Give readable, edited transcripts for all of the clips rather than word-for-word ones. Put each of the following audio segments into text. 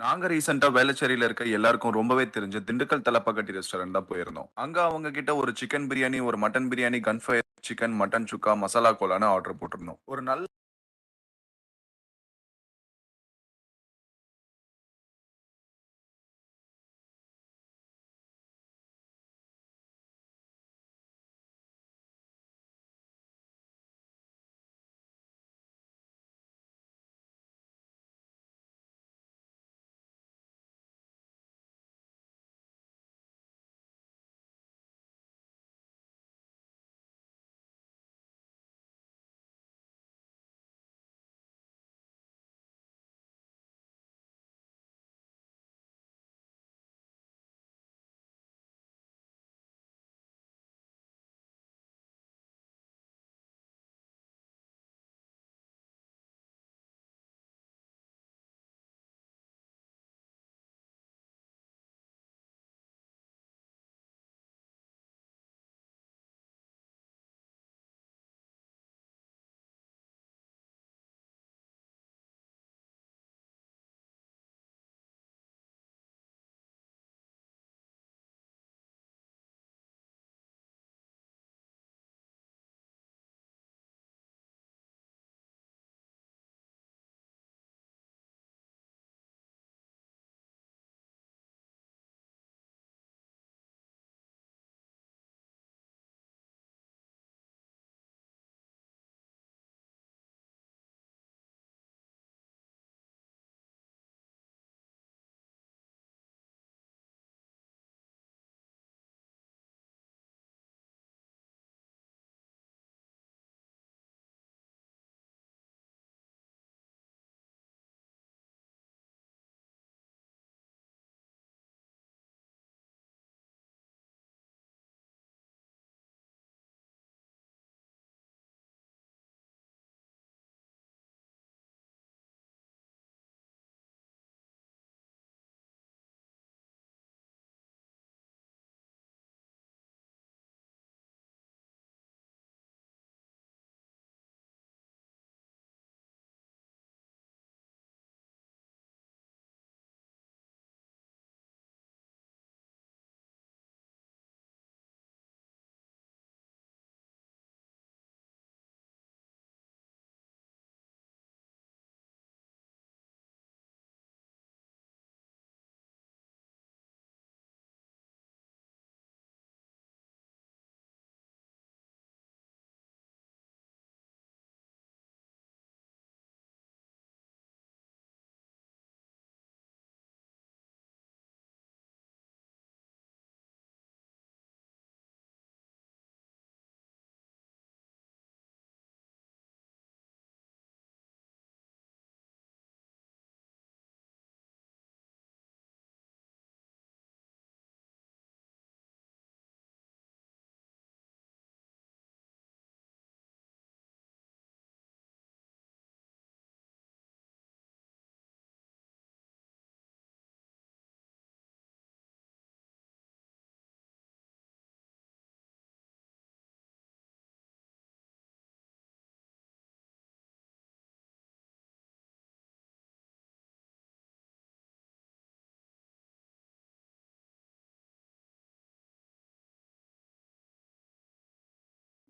நாங்க ரீசென்ட்டா வேளச்சேரியில இருக்க எல்லாருக்கும் ரொம்பவே தெரிஞ்ச திண்டுக்கல் தலப்பாக்கட்டி ரெஸ்டாரண்ட் தான் போயிருந்தோம். அங்க அவங்க கிட்ட ஒரு சிக்கன் பிரியாணி, ஒரு மட்டன் பிரியாணி, கன் ஃப்ரை சிக்கன், மட்டன் சுக்கா, மசாலா கோலான்னு ஆர்டர் போட்டிருந்தோம். ஒரு நல்ல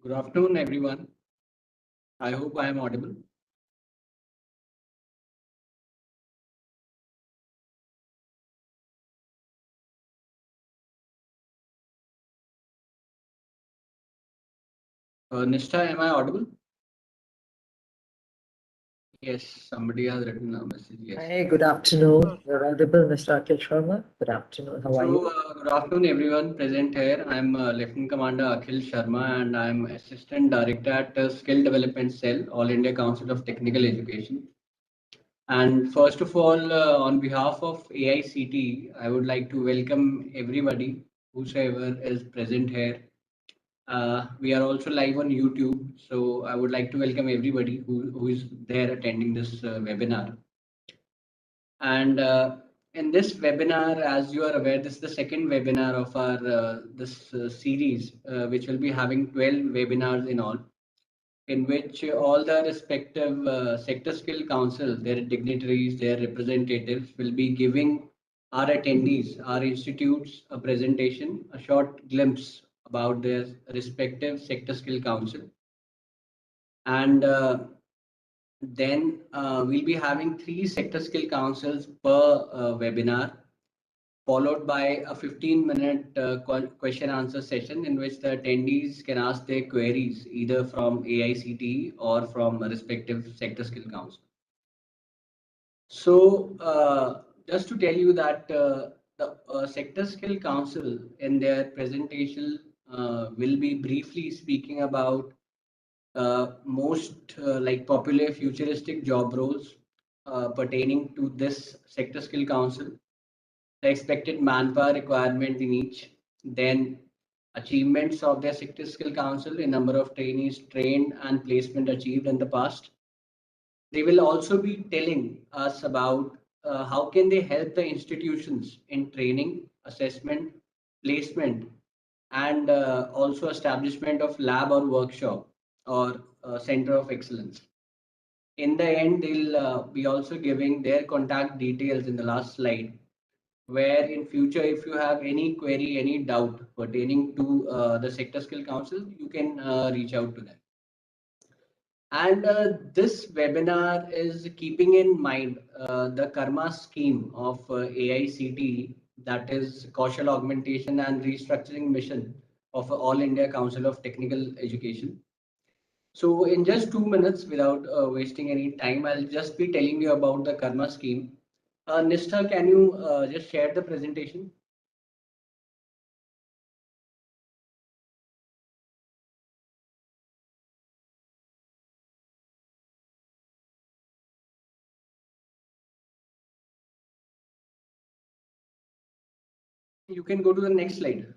Good afternoon, everyone. I hope I am audible. Nishtha, am I audible? Yes, somebody has written a message. Yes. Hi, good afternoon. You're audible, Mr. Akhil Sharma. Good afternoon. How are you? Good afternoon, everyone present here. I'm Lieutenant Commander Akhil Sharma, and I'm Assistant Director at Skill Development Cell, All India Council of Technical Education. And first of all, on behalf of AICT, I would like to welcome everybody, whosoever is present here. We are also live on YouTube, so I would like to welcome everybody who is there attending this webinar. And in this webinar, as you are aware, this is the second webinar of our this series, which will be having 12 webinars in all. in which all the respective sector skill council, their dignitaries, their representatives will be giving our attendees, our institutes, a presentation, a short glimpse about their respective sector skill council. And then we'll be having 3 sector skill councils per webinar, followed by a 15-minute question answer session in which the attendees can ask their queries either from AICTE or from a respective sector skill council. So just to tell you that the sector skill council in their presentation will be briefly speaking about most like popular futuristic job roles pertaining to this sector skill council, the expected manpower requirement in each, then achievements of their sector skill council in number of trainees trained and placement achieved in the past. They will also be telling us about how can they help the institutions in training, assessment, placement, and also establishment of lab or workshop or center of excellence. In the end, they'll be also giving their contact details in the last slide, where in future, if you have any query, any doubt pertaining to the sector skill council, you can reach out to them. And this webinar is keeping in mind the Karma scheme of AICTE, that is Kaushal Augmentation and Restructuring Mission of All India Council of Technical Education. So in just 2 minutes, without wasting any time, I'll just be telling you about the Karma scheme. Nishtha, can you just share the presentation? You can go to the next slide.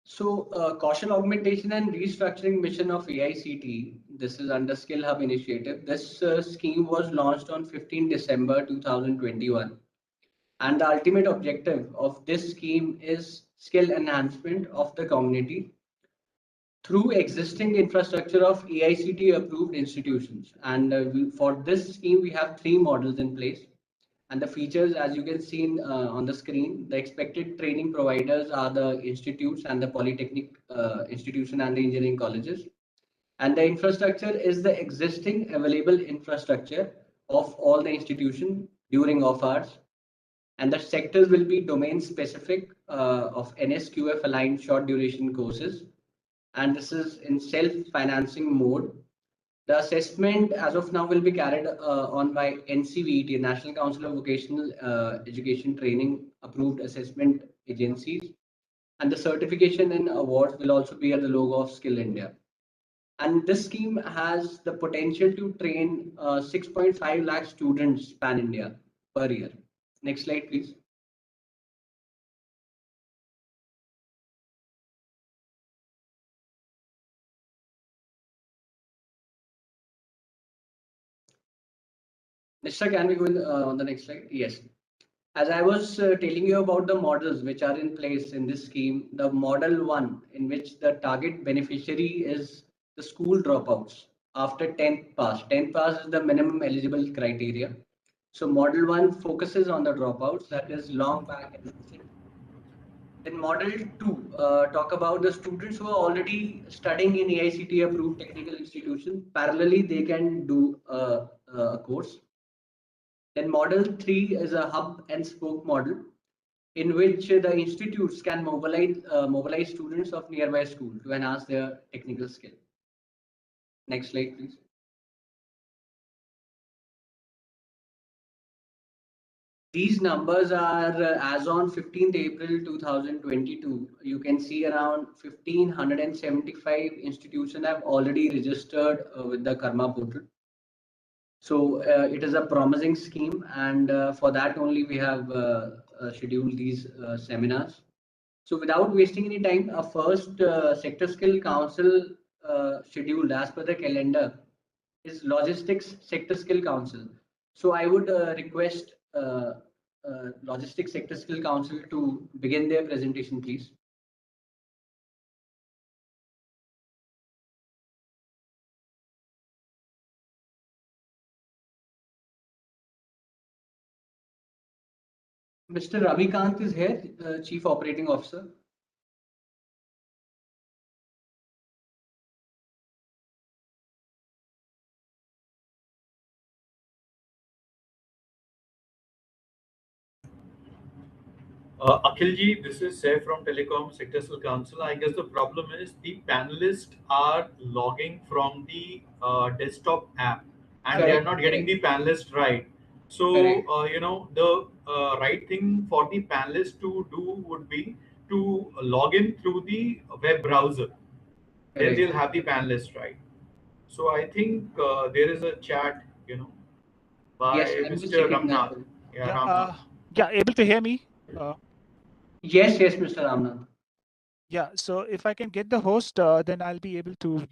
So Kaushal Augmentation and Restructuring Mission of AICTE, this is under Skill Hub initiative. This scheme was launched on 15 December 2021. And the ultimate objective of this scheme is skill enhancement of the community through existing infrastructure of AICTE approved institutions. And for this scheme, we have 3 models in place. And the features, as you can see on the screen, the expected training providers are the institutes and the polytechnic institution and the engineering colleges. And the infrastructure is the existing available infrastructure of all the institutions during off hours. And the sectors will be domain specific of NSQF aligned short duration courses. And this is in self-financing mode. The assessment as of now will be carried on by NCVT, National Council of Vocational Education Training approved assessment agencies. And the certification and awards will also be at the logo of Skill India. And this scheme has the potential to train 6.5 lakh students pan India per year. Next slide, please. Nisha, can we go on the next slide? Yes. As I was telling you about the models which are in place in this scheme, the model 1 in which the target beneficiary is the school dropouts after 10th pass. 10th pass is the minimum eligible criteria. So model 1 focuses on the dropouts, that is long back. Then model 2 talk about the students who are already studying in AICTE approved technical institution. Parallelly, they can do a course. Then model 3 is a hub and spoke model in which the institutes can mobilize students of nearby school to enhance their technical skill. Next slide, please. These numbers are as on 15th April 2022. You can see around 1,575 institutions have already registered with the Karma portal. So it is a promising scheme, and for that only we have scheduled these seminars. So without wasting any time, our first sector skill council scheduled as per the calendar is logistics sector skill council. So I would request Logistics Sector Skill Council to begin their presentation, please. Mr. Ravikant is here, Chief Operating Officer. Akhilji, this is Saif from Telecom Sectoral Council. I guess the problem is the panelists are logging from the desktop app and they are not getting the panelist right. So, the right thing for the panelists to do would be to log in through the web browser. Then they'll have the panelist right. So I think there is a chat, by Yes, I'm just Mr. checking that. Ramnath. Yeah, Ramnath. Yeah, able to hear me? Yes, Mr. Ramnath. Yeah, so if I can get the host, then I'll be able to,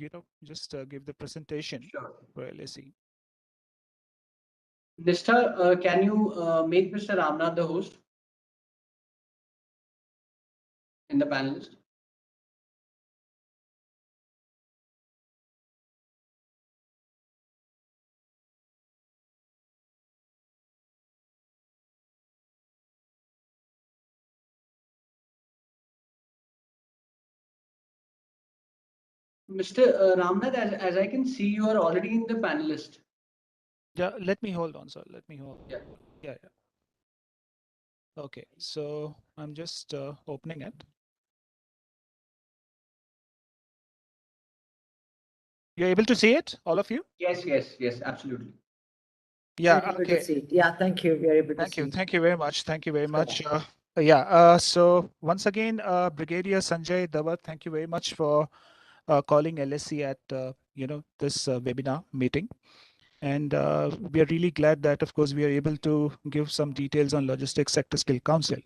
just give the presentation for LSE. Mr. Can you make Mr. Ramnath the host in the panelist? Mr. Ramnath, as I can see, you are already in the panelist. Yeah, let me hold on, sir. Let me hold. Yeah. Yeah. Okay, so I'm just opening it. You're able to see it, all of you? Yes, absolutely. Yeah, okay. Yeah, thank you. We are able to Thank you. see. Thank you very much. Thank you very much. Sure. So once again, Brigadier Sanjay Dawat, thank you very much for calling LSE at, this webinar meeting. And we are really glad that, of course, we are able to give some details on Logistics Sector Skill Council.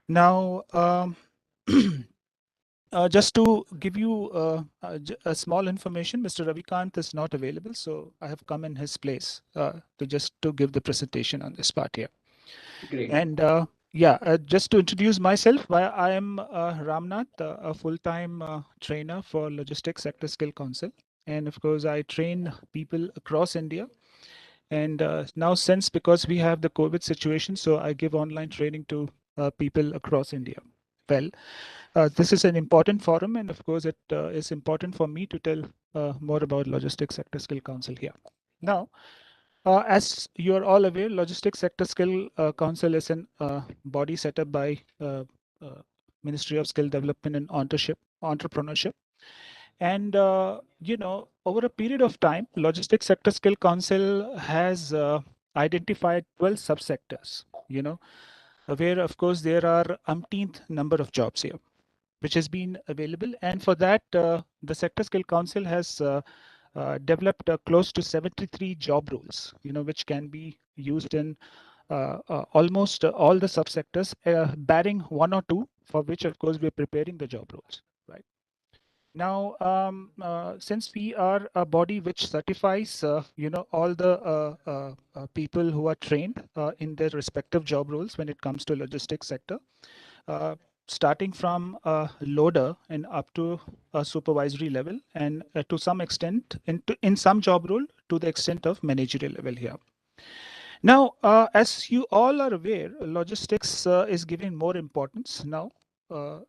Now, just to give you a small information, Mr. Ravikant is not available, so I have come in his place to give the presentation on this part here. Great. And just to introduce myself, I am Ramnath, a full-time trainer for Logistics Sector Skill Council. And of course, I train people across India. And now because we have the COVID situation, so I give online training to people across India. Well, this is an important forum, and of course, it is important for me to tell more about Logistics Sector Skill Council here. Now, as you are all aware, Logistics Sector Skill Council is an body set up by Ministry of Skill Development and Entrepreneurship. And, over a period of time, Logistics Sector Skill Council has identified 12 subsectors, where, of course, there are umpteenth number of jobs here, which has been available. And for that, the Sector Skill Council has developed close to 73 job roles, which can be used in almost all the subsectors, barring one or two, for which, of course, we're preparing the job roles, right? Now, since we are a body which certifies, all the people who are trained in their respective job roles when it comes to logistics sector, starting from a loader and up to a supervisory level, and to some extent, in some job role, to the extent of managerial level here. Now, as you all are aware, logistics is given more importance now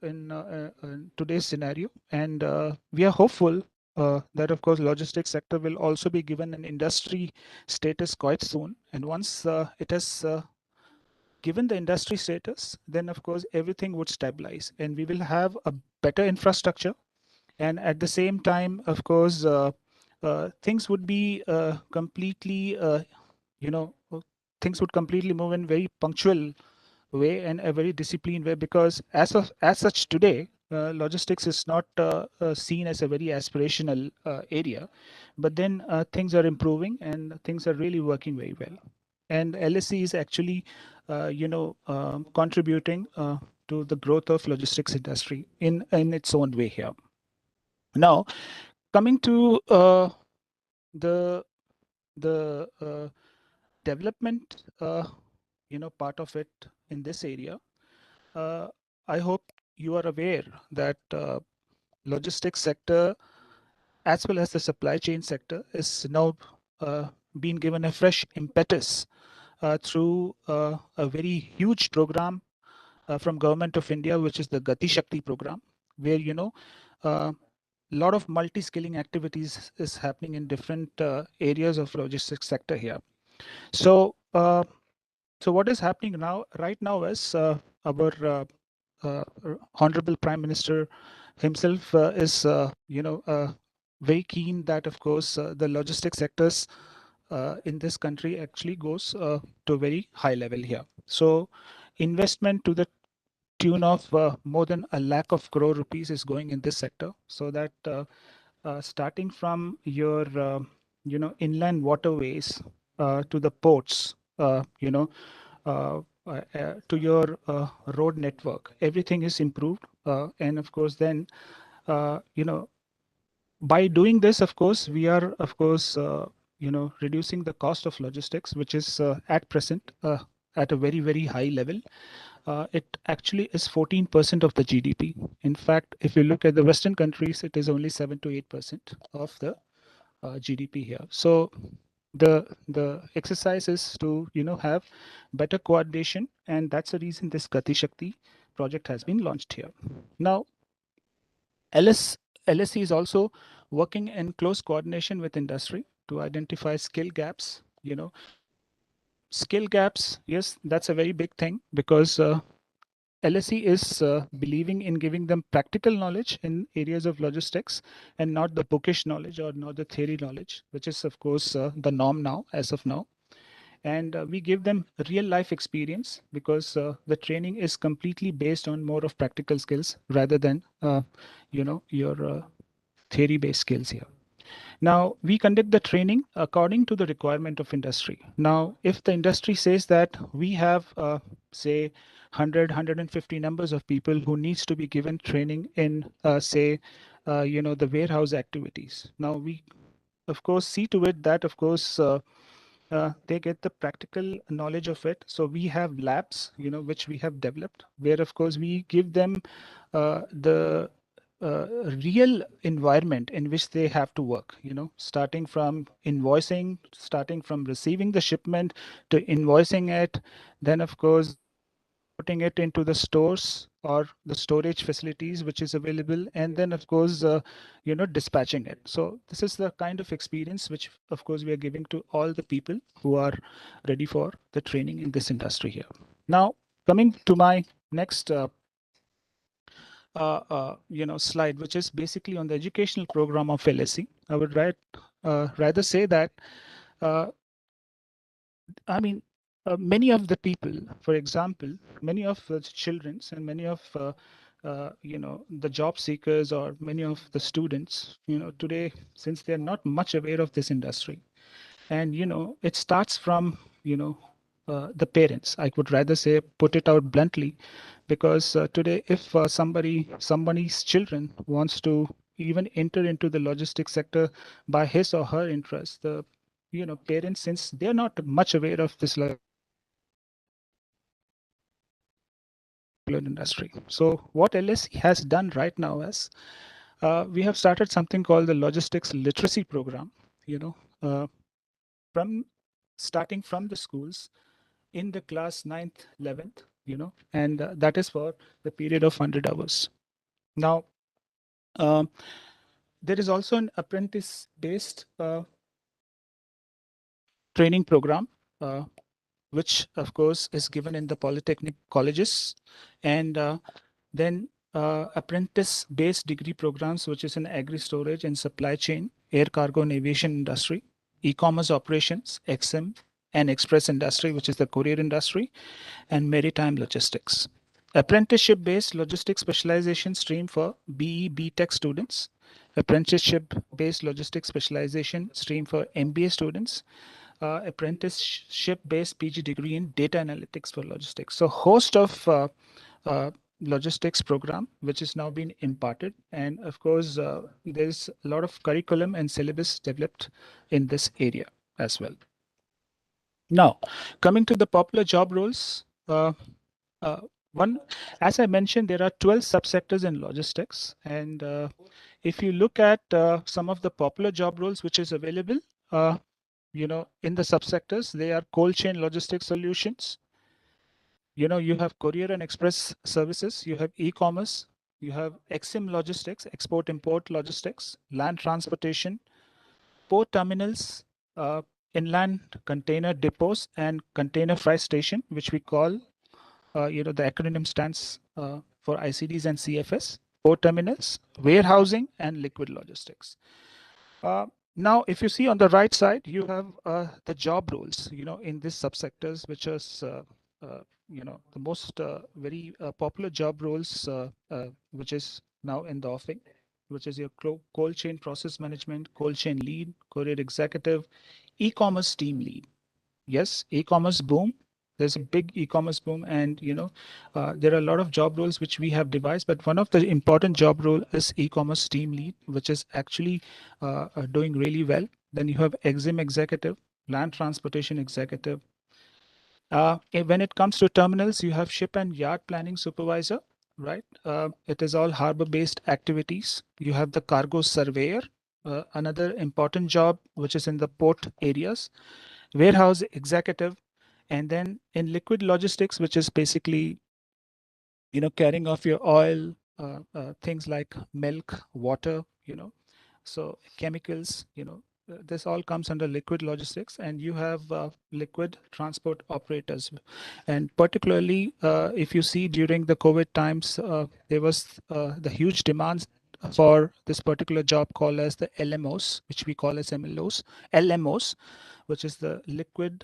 in today's scenario, and we are hopeful that, of course, logistics sector will also be given an industry status quite soon. And once it has given the industry status, then, of course, everything would stabilize, and we will have a better infrastructure. And at the same time, of course, things would be completely, things would completely move in very punctual way and a very disciplined way, because as such today, logistics is not seen as a very aspirational area, but then things are improving and things are really working very well. And LSE is actually, contributing to the growth of logistics industry in its own way here. Now, coming to the development, part of it in this area, I hope you are aware that logistics sector as well as the supply chain sector is now being given a fresh impetus through a very huge program from Government of India, which is the Gati Shakti program, where a lot of multi-skilling activities is happening in different areas of logistics sector here. So, what is happening now, right now, is our uh, Honorable Prime Minister himself is, very keen that, of course, the logistics sectors in this country actually goes to a very high level here. So, investment to the tune of more than a lakh of crore rupees is going in this sector, so that starting from your inland waterways to the ports, to your road network, everything is improved, and of course then by doing this, of course, we are, of course, reducing the cost of logistics, which is at present at a very, very high level. It actually is 14% of the GDP. In fact, if you look at the Western countries, it is only 7 to 8% of the GDP here. So the exercise is to have better coordination, and that's the reason this Gati Shakti project has been launched here. Now, LSC is also working in close coordination with industry to identify skill gaps. Skill gaps, yes, that's a very big thing, because LSE is believing in giving them practical knowledge in areas of logistics, and not the bookish knowledge or not the theory knowledge, which is, of course, the norm now, as of now. And we give them real life experience, because the training is completely based on more of practical skills rather than your theory based skills here. Now, we conduct the training according to the requirement of industry. Now, if the industry says that we have, say, 100, 150 numbers of people who needs to be given training in, say, the warehouse activities. Now, we, of course, see to it that, of course, they get the practical knowledge of it. So we have labs, which we have developed, where, of course, we give them the real environment in which they have to work, starting from invoicing, starting from receiving the shipment to invoicing it, then, of course, putting it into the stores or the storage facilities which is available, and then, of course, dispatching it. So this is the kind of experience which, of course, we are giving to all the people who are ready for the training in this industry here. Now, coming to my next slide, which is basically on the educational program of LSE. I would rather say that, many of the people, for example, many of the children and many of the job seekers or many of the students, today, since they're not much aware of this industry, and it starts from the parents. I would rather say, put it out bluntly, because today, if somebody's children wants to even enter into the logistics sector by his or her interest, the parents, since they're not much aware of this industry. So what LSE has done right now is, we have started something called the logistics literacy program, from starting from the schools in the class 9th, 11th, and that is for the period of 100 hours. Now, there is also an apprentice-based training program, which, of course, is given in the polytechnic colleges, and then apprentice-based degree programs, which is in agri-storage and supply chain, air cargo and aviation industry, e-commerce operations, XM and express industry, which is the courier industry, and maritime logistics. Apprenticeship-based logistics specialization stream for BE, BTech students, apprenticeship-based logistics specialization stream for MBA students, apprenticeship-based PG degree in data analytics for logistics. So host of logistics program, which is now being imparted. And of course, there's a lot of curriculum and syllabus developed in this area as well. Now, coming to the popular job roles, one, as I mentioned, there are 12 subsectors in logistics. And if you look at some of the popular job roles which is available, in the subsectors, they are cold chain logistics solutions. You have courier and express services, you have e-commerce, you have XM logistics, export import logistics, land transportation, port terminals, inland container depots, and container freight station, which we call, the acronym stands for ICDs and CFS, port terminals, warehousing, and liquid logistics. Now, if you see on the right side, you have the job roles, in these subsectors, which is, the most very popular job roles, which is now in the offing, which is your cold chain process management, cold chain lead, courier executive, e-commerce team lead. Yes, e-commerce boom. There's a big e-commerce boom, and there are a lot of job roles which we have devised. But one of the important job role is e-commerce team lead, which is actually doing really well. Then you have EXIM executive, land transportation executive. When it comes to terminals, you have ship and yard planning supervisor, right? It is all harbor-based activities. You have the cargo surveyor, another important job which is in the port areas, warehouse executive, and then in liquid logistics, which is basically, carrying off your oil, things like milk, water, so chemicals, this all comes under liquid logistics, and you have liquid transport operators. And particularly, if you see during the COVID times, there was the huge demands for this particular job called as the LMOs, which we call as LMOs, which is the liquid,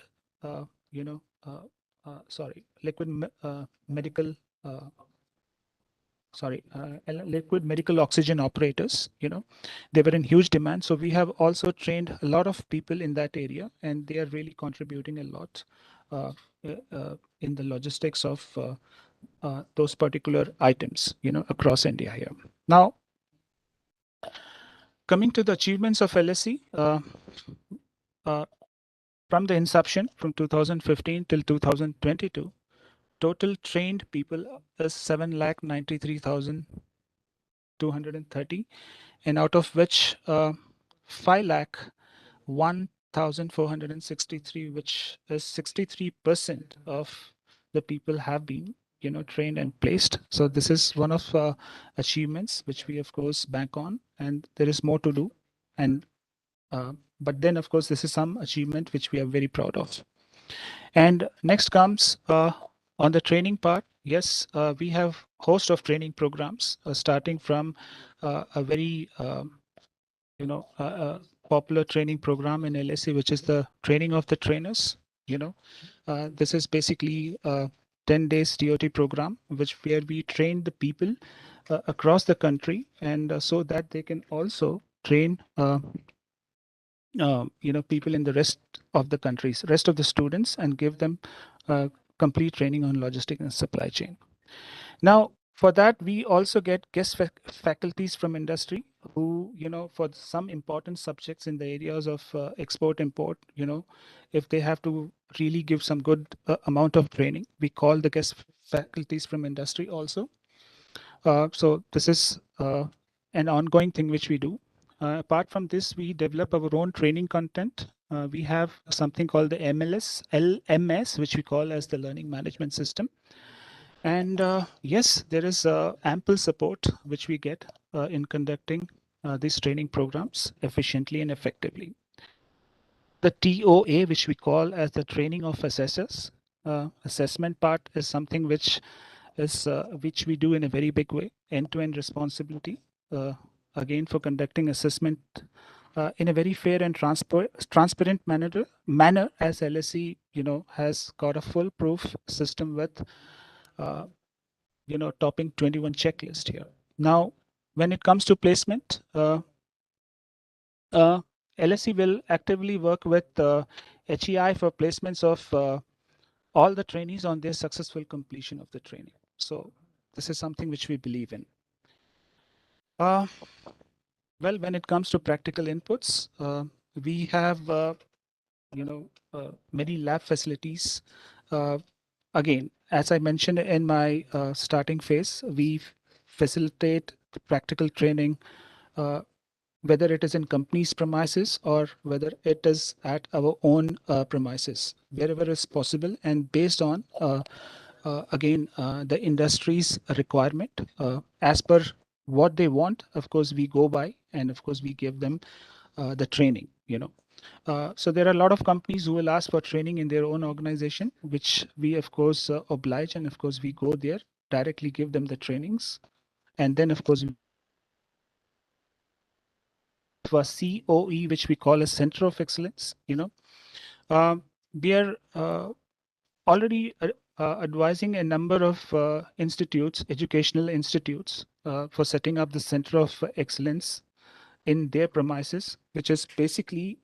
liquid medical, liquid medical oxygen operators. They were in huge demand. So we have also trained a lot of people in that area, and they are really contributing a lot in the logistics of those particular items, across India here. Now, coming to the achievements of LSE, from the inception from 2015 till 2022, total trained people is 7,93,230, and out of which 5,01,463, which is 63% of the people have been, trained and placed. So this is one of achievements which we of course bank on, and there is more to do. And but then of course this is some achievement which we are very proud of. And next comes on the training part. Yes, we have host of training programs starting from a very popular training program in LSE, which is the training of the trainers. This is basically a 10 days TOT program, where we train the people across the country, and so that they can also train people in the rest of the countries, rest of the students, and give them complete training on logistics and supply chain. Now, for that, we also get guest faculties from industry who, for some important subjects in the areas of export import, if they have to really give some good amount of training, we call the guest faculties from industry also. So this is an ongoing thing which we do. Apart from this, we develop our own training content. We have something called the LMS, which we call as the Learning Management System. And yes, there is ample support which we get in conducting these training programs efficiently and effectively. The TOA, which we call as the training of assessors, assessment part is something which we do in a very big way, end-to-end responsibility, again for conducting assessment in a very fair and transparent manner, as LSE has got a foolproof system with topping 21 checklist here. Now, when it comes to placement, LSE will actively work with HEI for placements of all the trainees on their successful completion of the training. So this is something which we believe in. Well, when it comes to practical inputs, we have many lab facilities. Again, as I mentioned in my starting phase, we facilitate practical training, whether it is in company's premises or whether it is at our own premises, wherever is possible, and based on again the industry's requirement as per what they want. Of course, we go by, and of course we give them the training. So there are a lot of companies who will ask for training in their own organization, which we of course oblige, and of course we go there, directly give them the trainings, and then of course for COE, which we call a Center of Excellence. We are already advising a number of institutes, educational institutes, for setting up the Center of Excellence in their premises, which is basically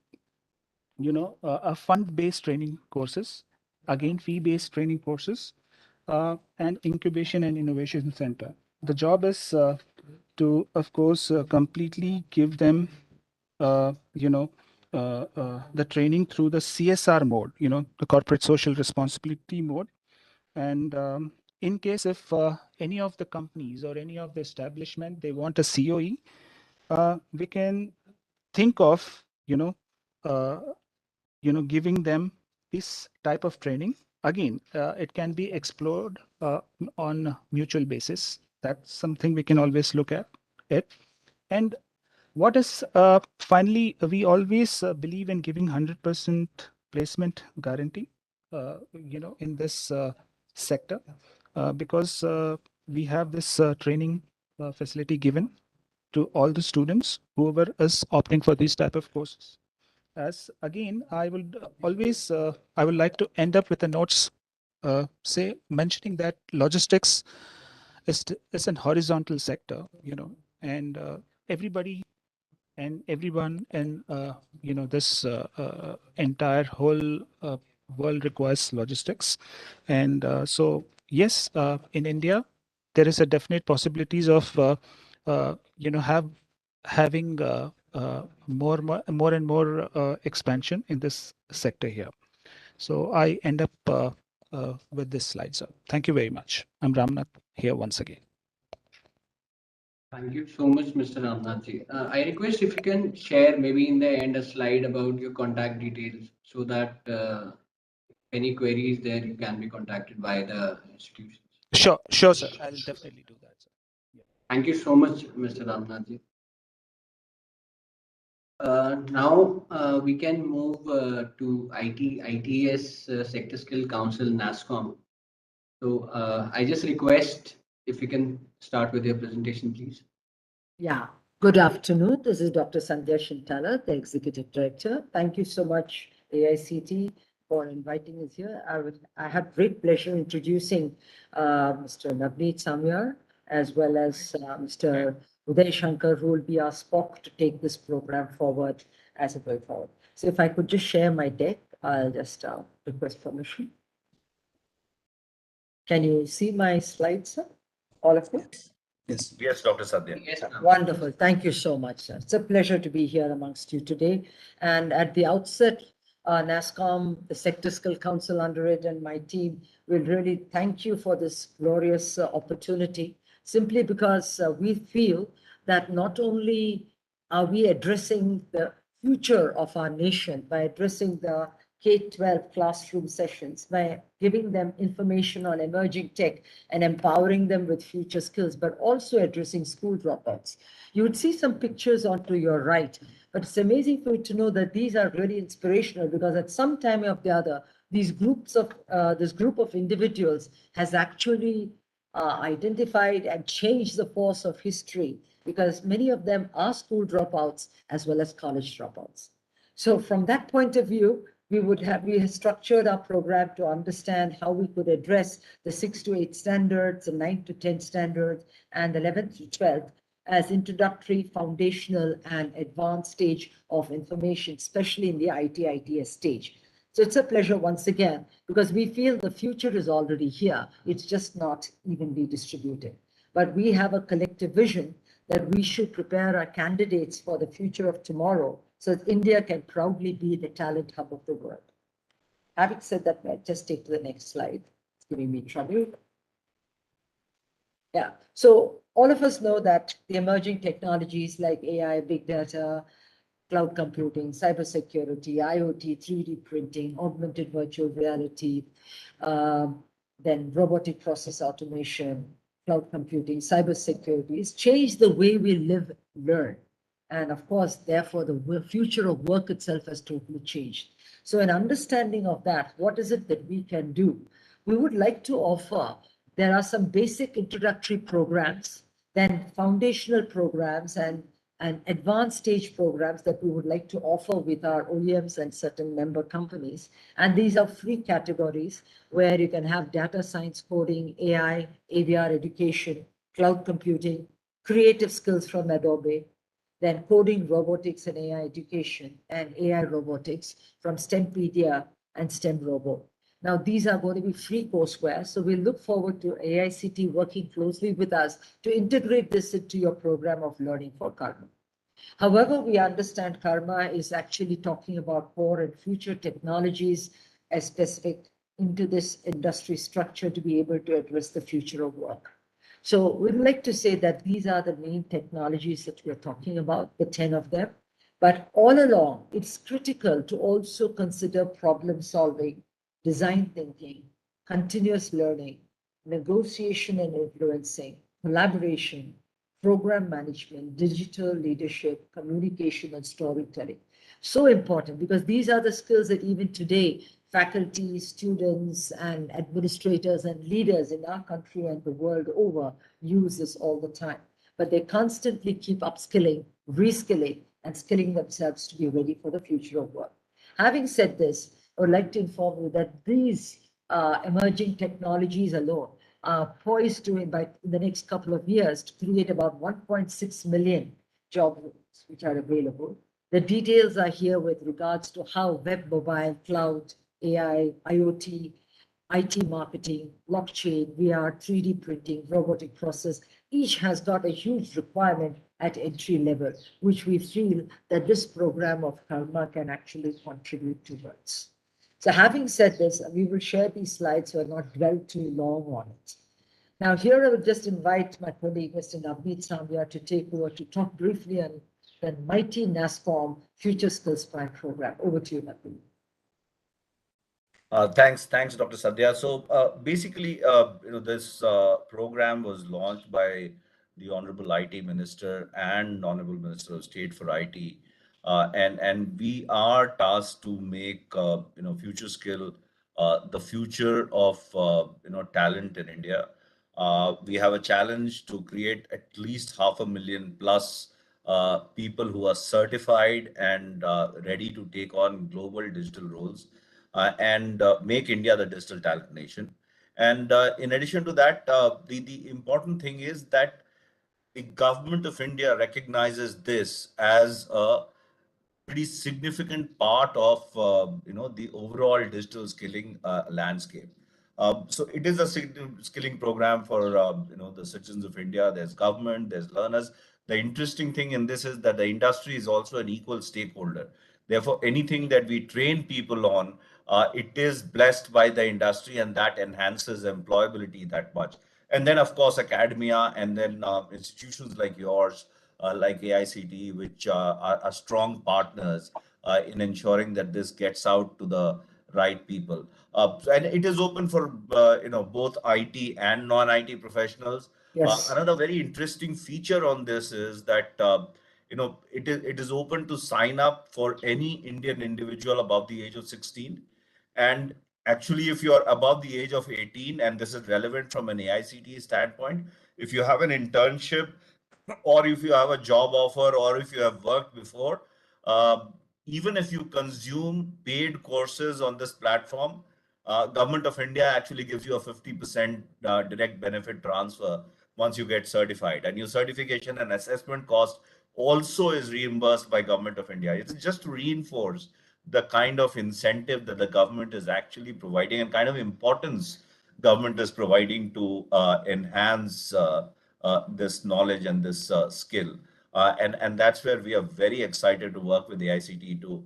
a fund-based training courses, again fee-based training courses, and incubation and innovation center. The job is to, of course, completely give them, the training through the CSR mode, the corporate social responsibility mode. And in case if any of the companies or any of the establishment, they want a COE, we can think of, giving them this type of training. Again, it can be explored on mutual basis. That's something we can always look at it. And what is finally, we always believe in giving 100% placement guarantee, in this sector, because we have this training facility given to all the students, whoever is opting for these type of courses. As again, I would always, I would like to end up with the notes, say mentioning that logistics is an horizontal sector, and everybody and everyone in this entire whole world requires logistics. And so yes, in India there is a definite possibilities of having more and more expansion in this sector here. So I end up with this slide, sir. Thank you very much. I'm Ramnath here once again. Thank you so much, Mr. Ramnathji. I request if you can share maybe in the end a slide about your contact details, so that any queries there you can be contacted by the institutions. Sure, sir. I'll definitely do that, sir. Yeah. Thank you so much, Mr. Ramnathji. Now we can move to ITS Sector Skill Council, NASSCOM. So I just request if you can start with your presentation, please. Yeah. Good afternoon. This is Dr. Sandhya Shintala, the Executive Director. Thank you so much, AICTE, for inviting us here. I have great pleasure introducing Mr. Navneet Samyar, as well as Mr. Uday Shankar, who will be our spoke to take this program forward as it way forward. So if I could just share my deck, I'll just request permission. Can you see my slides, sir? All of you? Yes, Dr. Sadhya. Yes, ma'am. Wonderful. Thank you so much, sir. It's a pleasure to be here amongst you today. And at the outset, NASSCOM, the Sector Skill Council under it, and my team will really thank you for this glorious opportunity, simply because we feel that not only are we addressing the future of our nation by addressing the K-12 classroom sessions, by giving them information on emerging tech and empowering them with future skills, but also addressing school dropouts. You would see some pictures onto your right, but it's amazing for you to know that these are really inspirational, because at some time or the other, this group of individuals has actually identified and changed the course of history, because many of them are school dropouts as well as college dropouts. So from that point of view, we have structured our program to understand how we could address the 6 to 8 standards, the 9 to 10 standards, and 11th to 12th as introductory, foundational, and advanced stage of information, especially in the ITS stage. So it's a pleasure once again, because we feel the future is already here. It's just not evenly distributed. But we have a collective vision that we should prepare our candidates for the future of tomorrow, so that India can proudly be the talent hub of the world. Having said that, let's just take to the next slide. It's giving me trouble. Yeah, so all of us know that the emerging technologies like AI, big data, cloud computing, cybersecurity, IoT, 3D printing, augmented virtual reality, then robotic process automation, cloud computing, cybersecurity, it's changed the way we live, learn. And of course, therefore, the future of work itself has totally changed. So in understanding of that, what is it that we can do? We would like to offer, there are some basic introductory programs, then foundational programs and advanced stage programs that we would like to offer with our OEMs and certain member companies. And these are free categories where you can have data science, coding, AI, AVR education, cloud computing, creative skills from Adobe, then coding, robotics and AI education, and AI robotics from STEMpedia and STEM Robo. Now, these are going to be free courseware, so we look forward to AICT working closely with us to integrate this into your program of learning for Karma. However, we understand Karma is actually talking about core and future technologies as specific into this industry structure to be able to address the future of work. So we'd like to say that these are the main technologies that we're talking about, the 10 of them. But all along, it's critical to also consider problem solving, design thinking, continuous learning, negotiation and influencing, collaboration, program management, digital leadership, communication, and storytelling. So important because these are the skills that even today, faculty, students, and administrators and leaders in our country and the world over use this all the time. But they constantly keep upskilling, reskilling, and skilling themselves to be ready for the future of work. Having said this, I would like to inform you that these emerging technologies alone are poised to, in the next couple of years, to create about 1.6 million job roles which are available. The details are here with regards to how web, mobile, cloud, AI, IoT, IT marketing, blockchain, VR, 3D printing, robotic process, each has got a huge requirement at entry level, which we feel that this program of Karma can actually contribute towards. So having said this, we will share these slides so I'll not dwell too long on it. Now here I will just invite my colleague, Mr. Navneet Sambhya, to take over to talk briefly on the mighty NASSCOM Future Skills Prime program. Over to you, Navneet. Thanks, Dr. Sadhya. So basically, this program was launched by the Honorable IT Minister and Honorable Minister of State for IT, and we are tasked to make future skill the future of talent in India. We have a challenge to create at least 500,000 plus people who are certified and ready to take on global digital roles. And make India the digital talent nation. And in addition to that, the important thing is that the government of India recognizes this as a pretty significant part of the overall digital skilling landscape. So it is a skilling program for the citizens of India. There's government, there's learners. The interesting thing in this is that the industry is also an equal stakeholder. Therefore, anything that we train people on, it is blessed by the industry, and that enhances employability that much. And then, of course, academia, and then institutions like yours, like AICT, which are strong partners in ensuring that this gets out to the right people. And it is open for both IT and non-IT professionals. Yes. Another very interesting feature on this is that it is open to sign up for any Indian individual above the age of 16. And actually, if you're above the age of 18, and this is relevant from an AICT standpoint, if you have an internship, or if you have a job offer, or if you have worked before, even if you consume paid courses on this platform, Government of India actually gives you a 50% direct benefit transfer once you get certified, and your certification and assessment cost also is reimbursed by Government of India. It's just to reinforce the kind of incentive that the government is actually providing and kind of importance government is providing to enhance this knowledge and this skill. And that's where we are very excited to work with the AICTE to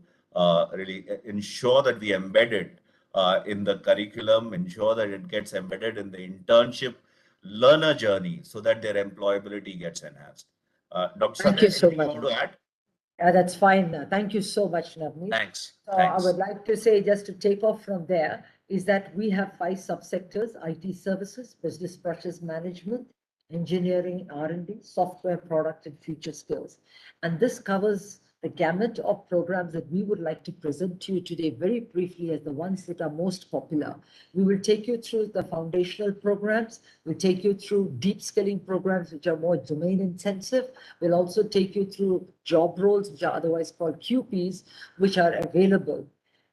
really ensure that we embed it in the curriculum, ensure that it gets embedded in the internship learner journey so that their employability gets enhanced. Dr. Thank Sandhya, you so anything you much. want to add? That's fine. Thank you so much, Navneet. Thanks. So Thanks. I would like to say, just to take off from there, is that we have 5 subsectors: IT services, business process management, engineering, R&D, software product, and future skills. And this covers the gamut of programs that we would like to present to you today very briefly as the ones that are most popular. We will take you through the foundational programs. We'll take you through deep skilling programs, which are more domain intensive. We'll also take you through job roles, which are otherwise called QPs, which are available.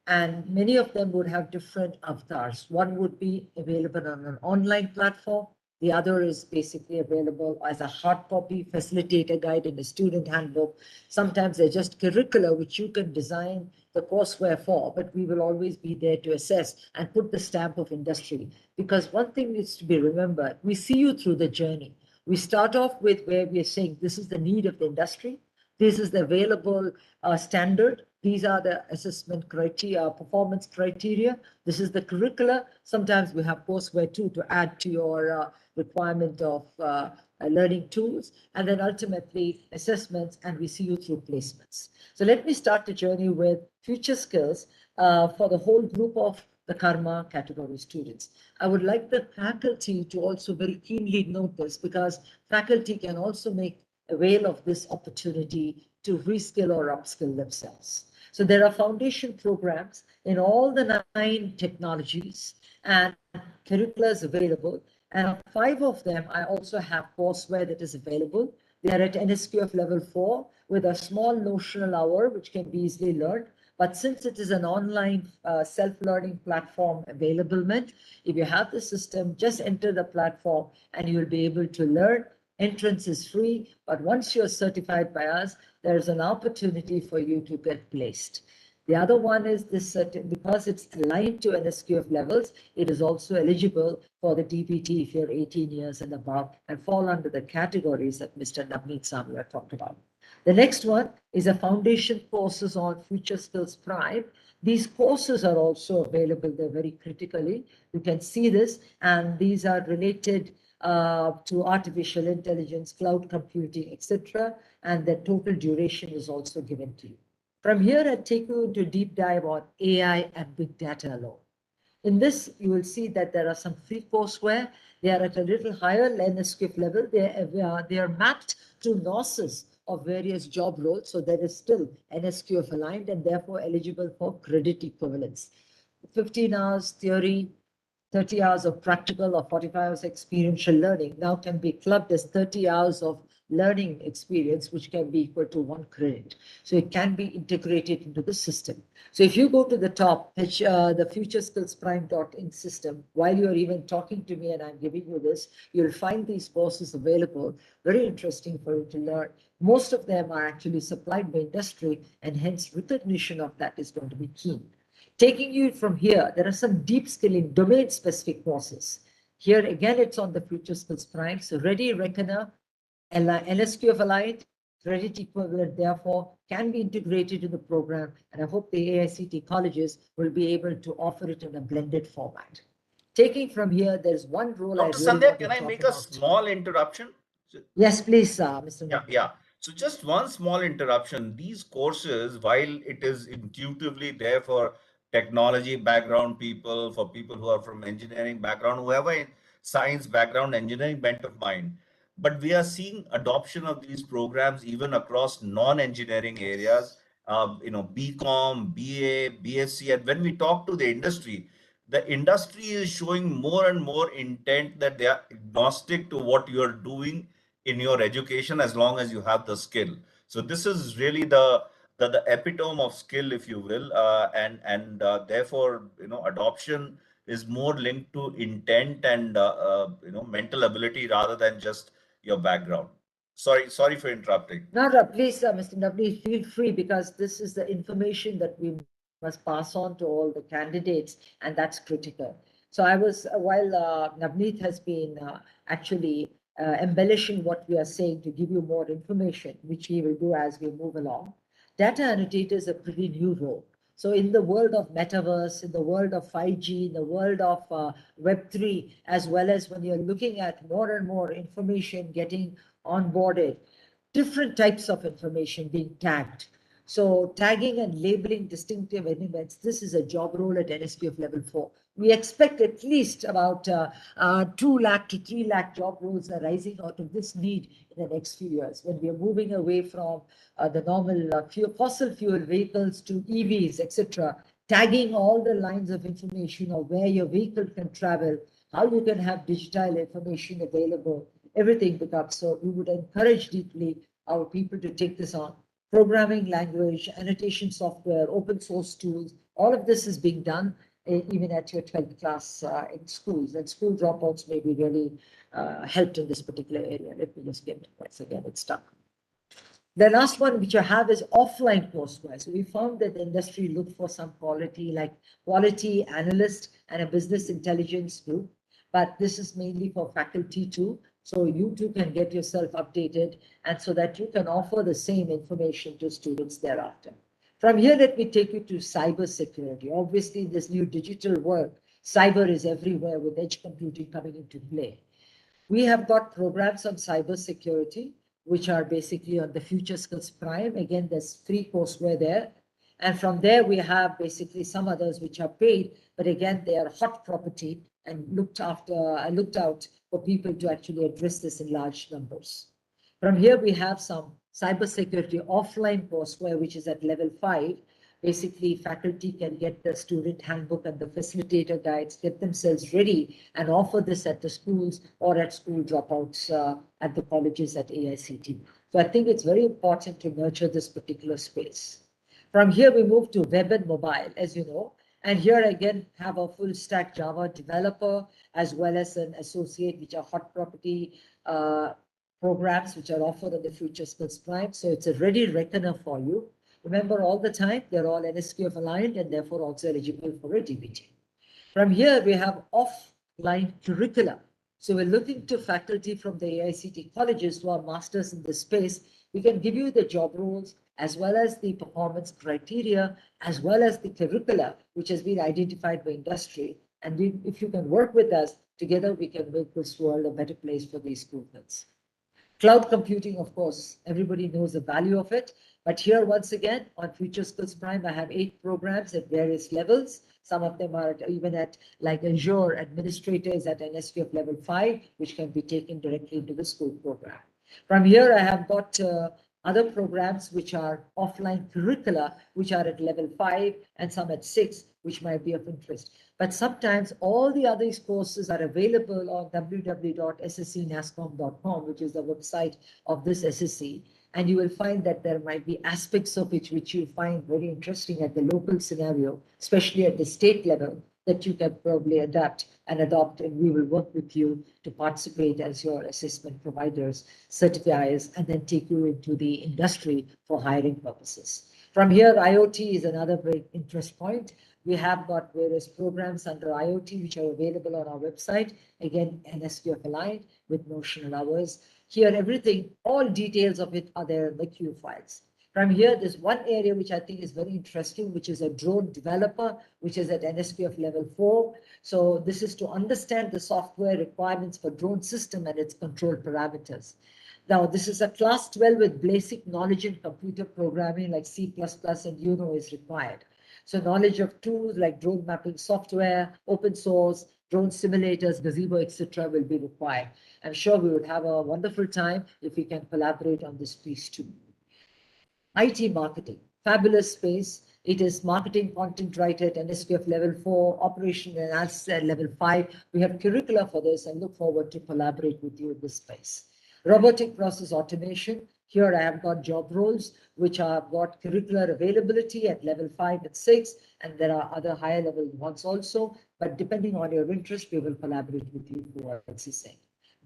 And many of them would have different avatars. One would be available on an online platform. The other is basically available as a hard copy facilitator guide in a student handbook. Sometimes they're just curricula, which you can design the courseware for, but we will always be there to assess and put the stamp of industry. Because one thing needs to be remembered, we see you through the journey. We start off with where we are saying this is the need of the industry. This is the available standard. These are the assessment criteria, performance criteria. This is the curricula. Sometimes we have courseware too to add to your requirement of learning tools, and then ultimately assessments, and we see you through placements. So let me start the journey with future skills for the whole group of the Karma category students. I would like the faculty to also very keenly note this, because faculty can also make avail of this opportunity to reskill or upskill themselves. So there are foundation programs in all the 9 technologies and curriculums available. And 5 of them, I also have courseware that is available. They are at NSQF level 4 with a small notional hour, which can be easily learned. But since it is an online self-learning platform availability, if you have the system, just enter the platform and you will be able to learn. Entrance is free, but once you're certified by us, there's an opportunity for you to get placed. The other one is this, because it's aligned to NSQF levels, it is also eligible for the DPT if you're 18 years and above and fall under the categories that Mr. Navneet Samia talked about. The next one is a foundation courses on Future Skills Prime. These courses are also available there very critically. You can see this, and these are related to artificial intelligence, cloud computing, etc. And the total duration is also given to you. From here, I take you into a deep dive on AI and big data alone. In this, you will see that there are some free courseware. They are at a little higher NSQF level. They are mapped to NOSes of various job roles. So that is still NSQF aligned and therefore eligible for credit equivalence. 15 hours theory, 30 hours of practical or 45 hours experiential learning now can be clubbed as 30 hours of learning experience, which can be equal to 1 credit. So it can be integrated into the system. So if you go to the top, which the futureskillsprime.in system, while you're even talking to me and I'm giving you this, you'll find these courses available, very interesting for you to learn. Most of them are actually supplied by industry, and hence recognition of that is going to be key. Taking you from here, there are some deep skilling domain-specific courses. Here again, it's on the Future Skills Prime. So Ready Reckoner, NSQF aligned, credit equivalent, therefore, can be integrated in the program. And I hope the AICTE colleges will be able to offer it in a blended format. Taking from here, there's one role. Dr. Sandhya, can I make a small interruption? Yes, please, Mr. Yeah, yeah. So just one small interruption. These courses, while it is intuitively there for technology background people, for people who are from engineering background, who have a science background, engineering bent of mind, but we are seeing adoption of these programs even across non-engineering areas, BCom, BA, BSc. And when we talk to the industry is showing more and more intent that they are agnostic to what you are doing in your education as long as you have the skill. So this is really the epitome of skill, if you will, and therefore adoption is more linked to intent and mental ability rather than just your background. Sorry for interrupting. No, please, Mr. Navneet, feel free, because this is the information that we must pass on to all the candidates, and that's critical. So I was, while Navneet has been actually embellishing what we are saying to give you more information, which we will do as we move along. Data annotator is a pretty new role. So in the world of metaverse, in the world of 5G, in the world of Web3, as well as when you're looking at more and more information getting onboarded, different types of information being tagged. So tagging and labeling distinctive elements, this is a job role at NSPF level 4. We expect at least about 2 lakh to 3 lakh job roles arising out of this need in the next few years, when we are moving away from the normal fossil fuel vehicles to EVs, etc. Tagging all the lines of information of where your vehicle can travel, how you can have digital information available, everything becomes. So we would encourage deeply our people to take this on. Programming language, annotation software, open source tools, all of this is being done even at your 12th class in schools, and school dropouts may be really helped in this particular area. Let me just get it once again, it's stuck. The last one which I have is offline courseware. So we found that the industry looked for some quality, like quality analyst and a business intelligence group, but this is mainly for faculty too. So you too can get yourself updated, and so that you can offer the same information to students thereafter. From here, let me take you to cyber security. Obviously, in this new digital world, cyber is everywhere with edge computing coming into play. We have got programs on cyber security, which are basically on the Future Skills Prime. Again, there's free courseware there. And from there, we have basically some others which are paid, but again, they are hot property and looked out for people to actually address this in large numbers. From here, we have some cybersecurity offline courseware, which is at level 5. Basically, faculty can get the student handbook and the facilitator guides, get themselves ready, and offer this at the schools or at school dropouts at the colleges at AICTE. So I think it's very important to nurture this particular space. From here, we move to web and mobile, as you know. And here again, have a full stack Java developer, as well as an associate, which are hot property programs, which are offered on the Future Skills Prime. So it's a ready reckoner for you. Remember, all the time, they're all NSQF aligned and therefore also eligible for a DBT. From here, we have offline curricula. So we're looking to faculty from the AICTE colleges who are masters in this space. We can give you the job roles as well as the performance criteria, as well as the curricula, which has been identified by industry. And if you can work with us, together we can make this world a better place for these students. Cloud computing, of course, everybody knows the value of it. But here, once again, on Future Skills Prime, I have 8 programs at various levels. Some of them are even at like Azure administrators at NSQF level 5, which can be taken directly into the school program. From here, I have got other programs which are offline curricula, which are at level 5 and some at 6, which might be of interest. But sometimes all the other courses are available on www.sscnascom.com, which is the website of this SSC. And you will find that there might be aspects of it which you find very interesting at the local scenario, especially at the state level, that you can probably adapt and adopt, and we will work with you to participate as your assessment providers, certifiers, and then take you into the industry for hiring purposes. From here, IoT is another great interest point. We have got various programs under IoT which are available on our website. Again, NSQF aligned with notional hours. Here, everything, all details of it are there in the Q files. From here, there's one area which I think is very interesting, which is a drone developer, which is at NSQF level 4. So this is to understand the software requirements for drone system and its control parameters. Now, this is a class 12 with basic knowledge in computer programming like C++ and UNO is required. So knowledge of tools like drone mapping software, open source, drone simulators, gazebo, etc. will be required. I'm sure we would have a wonderful time if we can collaborate on this piece too. IT marketing, fabulous space. It is marketing content writer at NSQF level 4, operation analysis at level 5. We have curricula for this and look forward to collaborate with you in this space. Robotic process automation. Here I have got job roles, which have got curricular availability at level 5 and 6, and there are other higher level ones also. But depending on your interest, we will collaborate with you towards this end.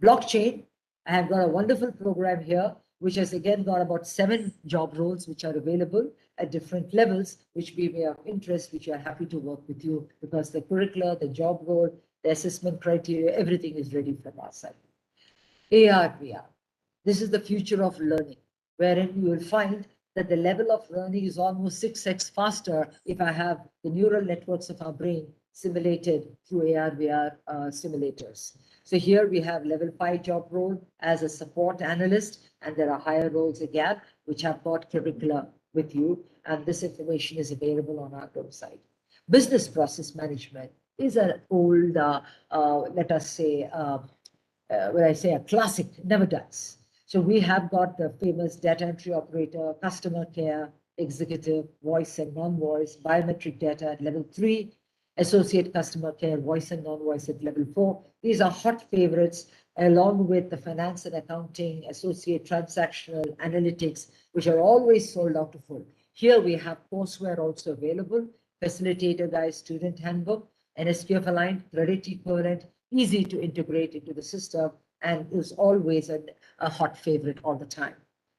Blockchain, I have got a wonderful program here, which has again got about 7 job roles which are available at different levels, which may be of interest, which we are happy to work with you because the curricula, the job role, the assessment criteria, everything is ready from our side. AR, VR. This is the future of learning, wherein you will find that the level of learning is almost 6x faster if I have the neural networks of our brain simulated through AR, VR simulators. So here we have level 5 job role as a support analyst, and there are higher roles again, which have got curricula with you, and this information is available on our website. Business process management is an old, let us say, when I say a classic, never dies. So we have got the famous data entry operator, customer care, executive, voice and non-voice, biometric data at level 3, associate customer care, voice and non-voice at level 4. These are hot favorites, along with the finance and accounting, associate transactional analytics, which are always sold out to full. Here we have courseware also available, facilitator guide, student handbook, NSQF aligned, credit equivalent, easy to integrate into the system, and is always a hot favorite all the time.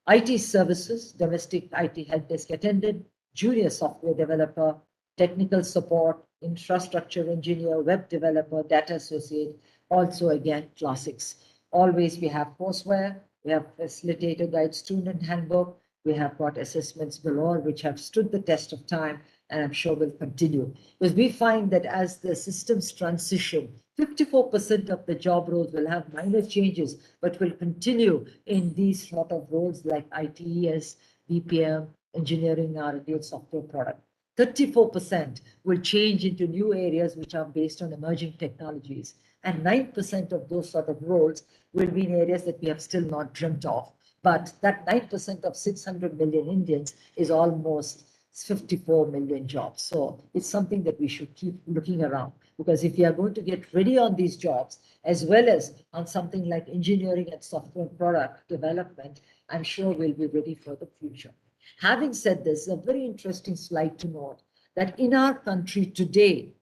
IT services, domestic IT help desk attendant, junior software developer, technical support, infrastructure engineer, web developer, data associate, also again classics. Always we have courseware, we have facilitator guide, student handbook, we have got assessments galore which have stood the test of time, and I'm sure will continue. Because we find that as the systems transition, 54% of the job roles will have minor changes, but will continue in these sort of roles like ITES, BPM, engineering, R&D, software product. 34% will change into new areas which are based on emerging technologies. And 9% of those sort of roles will be in areas that we have still not dreamt of. But that 9% of 600 million Indians is almost 54 million jobs. So it's something that we should keep looking around, because if we are going to get ready on these jobs, as well as on something like engineering and software product development, I'm sure we'll be ready for the future. Having said this, a very interesting slide to note that in our country today,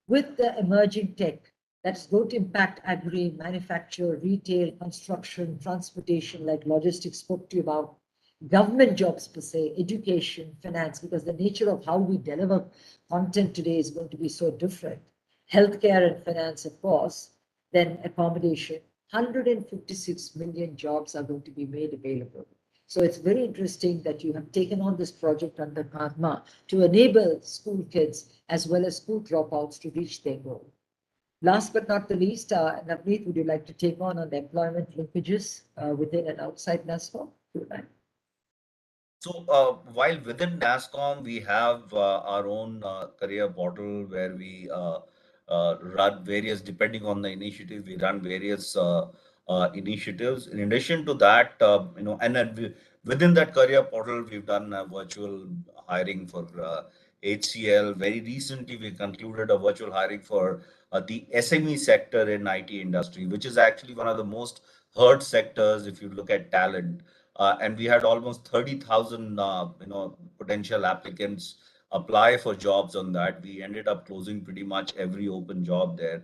with the emerging tech that's going to impact agri, manufacture, retail, construction, transportation, like logistics spoke to you about, government jobs per se, education, finance, because the nature of how we deliver content today is going to be so different. Healthcare and finance, of course, then accommodation, 156 million jobs are going to be made available. So it's very interesting that you have taken on this project under Karma to enable school kids as well as school dropouts to reach their goal. Last but not the least, Navneet, would you like to take on the employment linkages within and outside NASCOM? So while within NASCOM, we have our own career portal where we run various, depending on the initiative, we run various initiatives. In addition to that, and then within that career portal, we've done virtual hiring for HCL. Very recently, we concluded a virtual hiring for the SME sector in IT industry, which is actually one of the most hurt sectors if you look at talent. And we had almost 30,000 potential applicants apply for jobs on that. We ended up closing pretty much every open job there.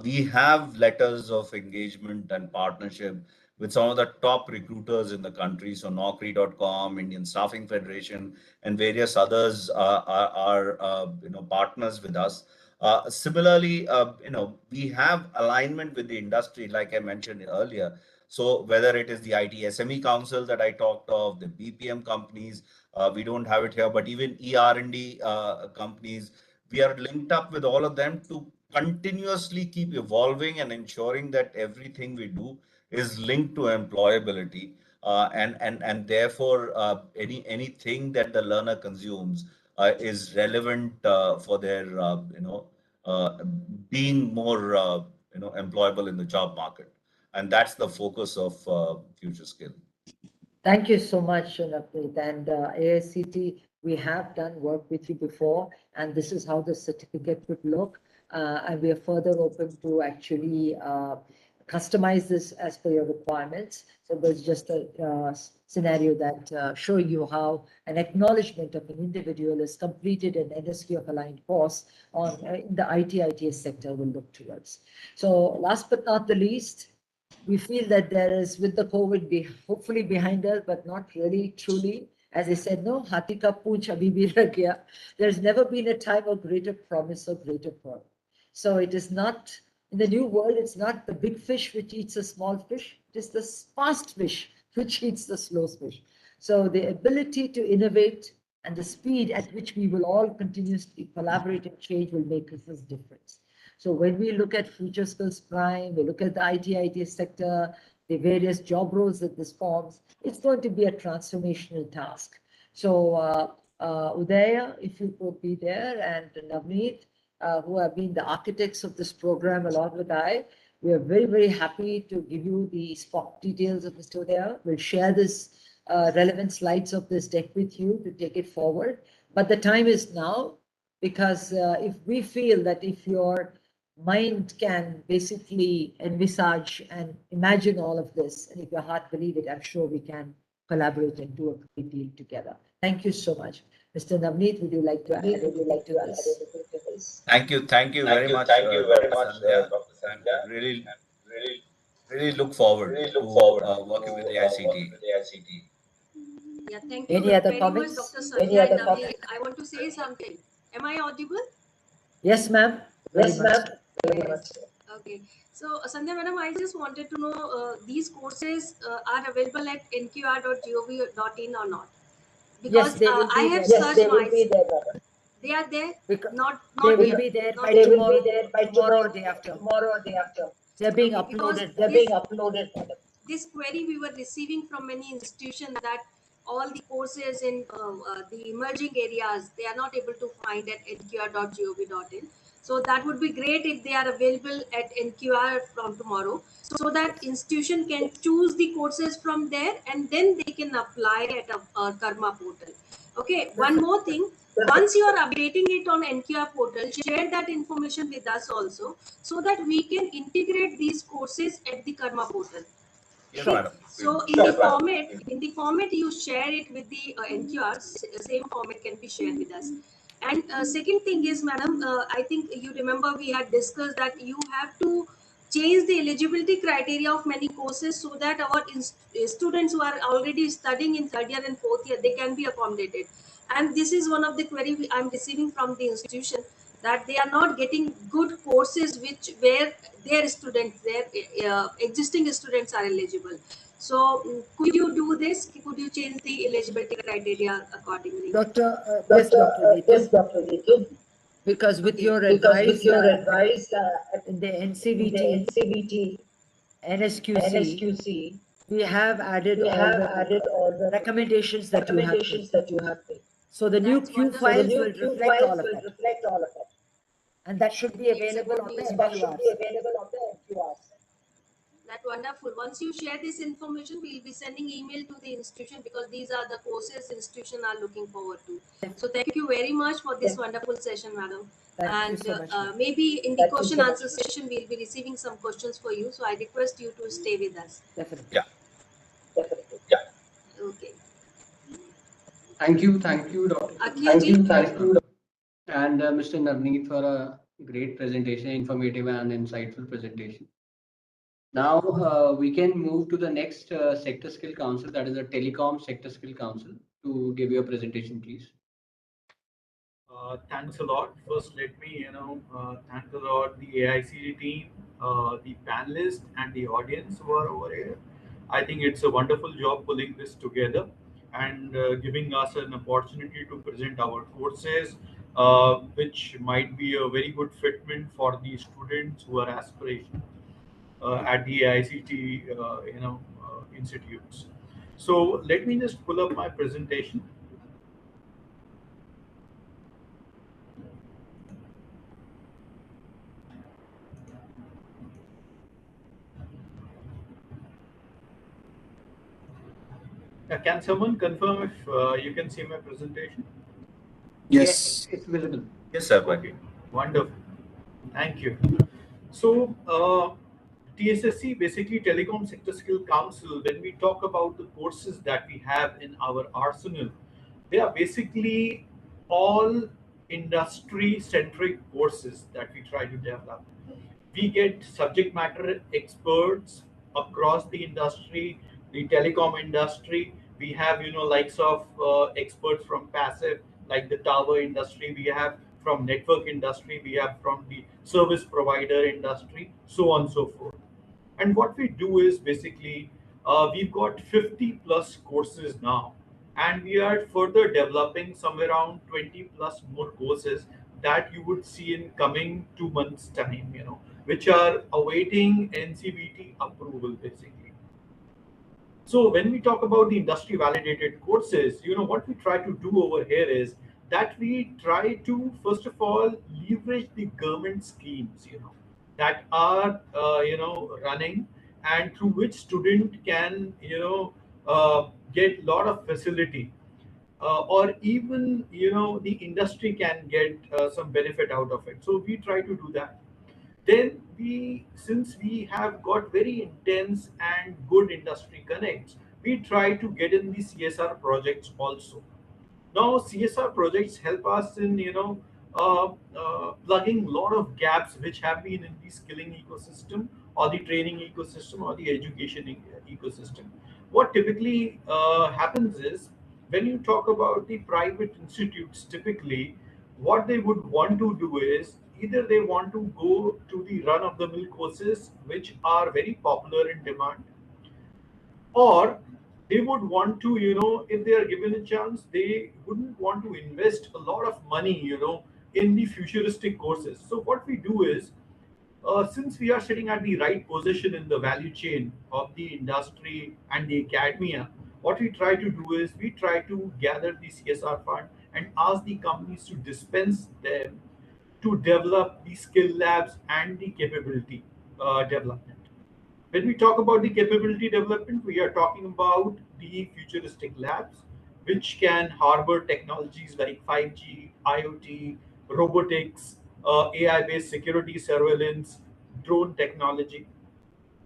We have letters of engagement and partnership with some of the top recruiters in the country. So Naukri.com, Indian Staffing Federation, and various others are partners with us. Similarly, we have alignment with the industry, like I mentioned earlier. So whether it is the IT SME Council that I talked of, the BPM companies, we don't have it here, but even ER&D companies, we are linked up with all of them to continuously keep evolving and ensuring that everything we do is linked to employability. And therefore, anything that the learner consumes is relevant for their, being more, employable in the job market. And that's the focus of Future Skill. Thank you so much, Navneet. And AICT, we have done work with you before, and this is how the certificate would look. And we are further open to actually customize this as per your requirements. So there's just a scenario that show you how an acknowledgement of an individual is completed an NSQF aligned course on in the ITS sector will look towards. So last but not the least, we feel that there is, with the COVID hopefully behind us, but not really truly. As I said, no, Hati ka poonch abhi bhi lag gaya. There's never been a time of greater promise or greater pearl. So it is not In the new world, it's not the big fish which eats a small fish, it is the fast fish which eats the slow fish. So the ability to innovate and the speed at which we will all continuously collaborate and change will make us a difference. So when we look at Future Skills Prime, we look at the IT sector, the various job roles that this forms, it's going to be a transformational task. So Udaya, if you could be there, and Navneet, who have been the architects of this program along with I, we are very, very happy to give you the spot details of Mr. Udaya. We'll share this relevant slides of this deck with you to take it forward. But the time is now, because if we feel that if your mind can basically envisage and imagine all of this, and if your heart believe it, I'm sure we can collaborate and do a great deal together. Thank you so much. Mr. Navneet, would you like to add anything to this? Thank you very much, Dr. Sandhya. And really look forward to working with the AICTE. Yeah, thank you Any other very comments? much, Dr. Sandhya and Navneet. I want to say something. Am I audible? Yes, ma'am. Yes, ma'am. Okay. So, Sandhya madam, I just wanted to know these courses are available at nqr.gov.in or not? Because I have searched myself. They are there. Not They will here. be there Not by here. tomorrow or day after. They're being uploaded. This query we were receiving from many institutions that all the courses in the emerging areas, they are not able to find at nqr.gov.in. So that would be great if they are available at NQR from tomorrow, so that institution can choose the courses from there and then they can apply at a Karma portal. Okay, one more thing. Once you are updating it on NQR portal, share that information with us also, so that we can integrate these courses at the Karma portal. Yes, madam. So in the format you share it with the NQRs, same format can be shared with us. And second thing is, madam, I think you remember we had discussed that you have to change the eligibility criteria of many courses so that our students who are already studying in third year and fourth year, they can be accommodated. And this is one of the query I'm receiving from the institution, that they are not getting good courses where their students, their existing students are eligible. So could you do this? Could you change the eligibility criteria accordingly? Yes, Dr. Neetu, because with your advice in the NCVT, NSQC, we have added all the recommendations that you have made. So the new Q files will reflect all of that. And that should be available on the NQRs. That's wonderful. Once you share this information, we'll be sending email to the institution, because these are the courses institution are looking forward to. So thank you very much for this wonderful session, madam. Thank you so much, maybe in the question answer session, we'll be receiving some questions for you. So I request you to stay with us. Definitely. Yeah. Okay. Thank you, Dr. Akhil, And Mr. Navneet for a great presentation, informative and insightful presentation. Now we can move to the next Sector Skill Council, that is the Telecom Sector Skill Council, to give you a presentation, please. Thanks a lot. First, let me thank a lot the AICD team, the panelists, and the audience who are over here. I think it's a wonderful job pulling this together and giving us an opportunity to present our courses, which might be a very good fitment for the students who are aspiring at the AICT institutes. So let me just pull up my presentation. Can someone confirm if you can see my presentation? Yes, it's visible. Yes, sir. Okay, wonderful. Thank you. So, TSSC, basically Telecom Sector Skill Council, when we talk about the courses that we have in our arsenal, they are basically all industry-centric courses that we try to develop. We get subject matter experts across the industry, the telecom industry. We have likes of experts from passive, like the tower industry. We have from network industry, we have from the service provider industry, so on and so forth. And what we do is basically we've got 50 plus courses now, and we are further developing somewhere around 20 plus more courses that you would see in coming 2 months time, which are awaiting NCVT approval basically. So when we talk about the industry validated courses, what we try to do over here is that we try to first of all leverage the government schemes, that are running, and through which student can get lot of facility, or even the industry can get some benefit out of it. So we try to do that. Then since we have got very intense and good industry connects, we try to get in the CSR projects also. Now CSR projects help us in plugging a lot of gaps which have been in the skilling ecosystem, or the training ecosystem, or the education ecosystem. What typically happens is, when you talk about the private institutes, typically what they would want to do is either they want to go to the run of the mill courses which are very popular in demand, or they would want to, if they are given a chance, they wouldn't want to invest a lot of money, in the futuristic courses. So what we do is, since we are sitting at the right position in the value chain of the industry and the academia, what we try to do is we try to gather the CSR fund and ask the companies to dispense them to develop the skill labs and the capability development. When we talk about the capability development, we are talking about the futuristic labs, which can harbor technologies like 5G, IoT, robotics, AI-based security surveillance, drone technology.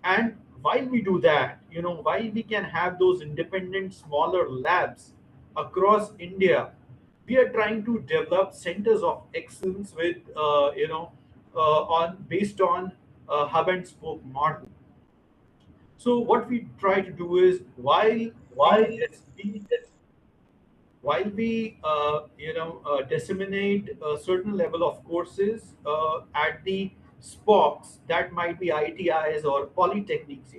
And while we do that, while we can have those independent smaller labs across India, we are trying to develop centers of excellence with, on based on hub and spoke model. So what we try to do is, While we while we disseminate a certain level of courses at the SPOCs, that might be ITIs or polytechnics,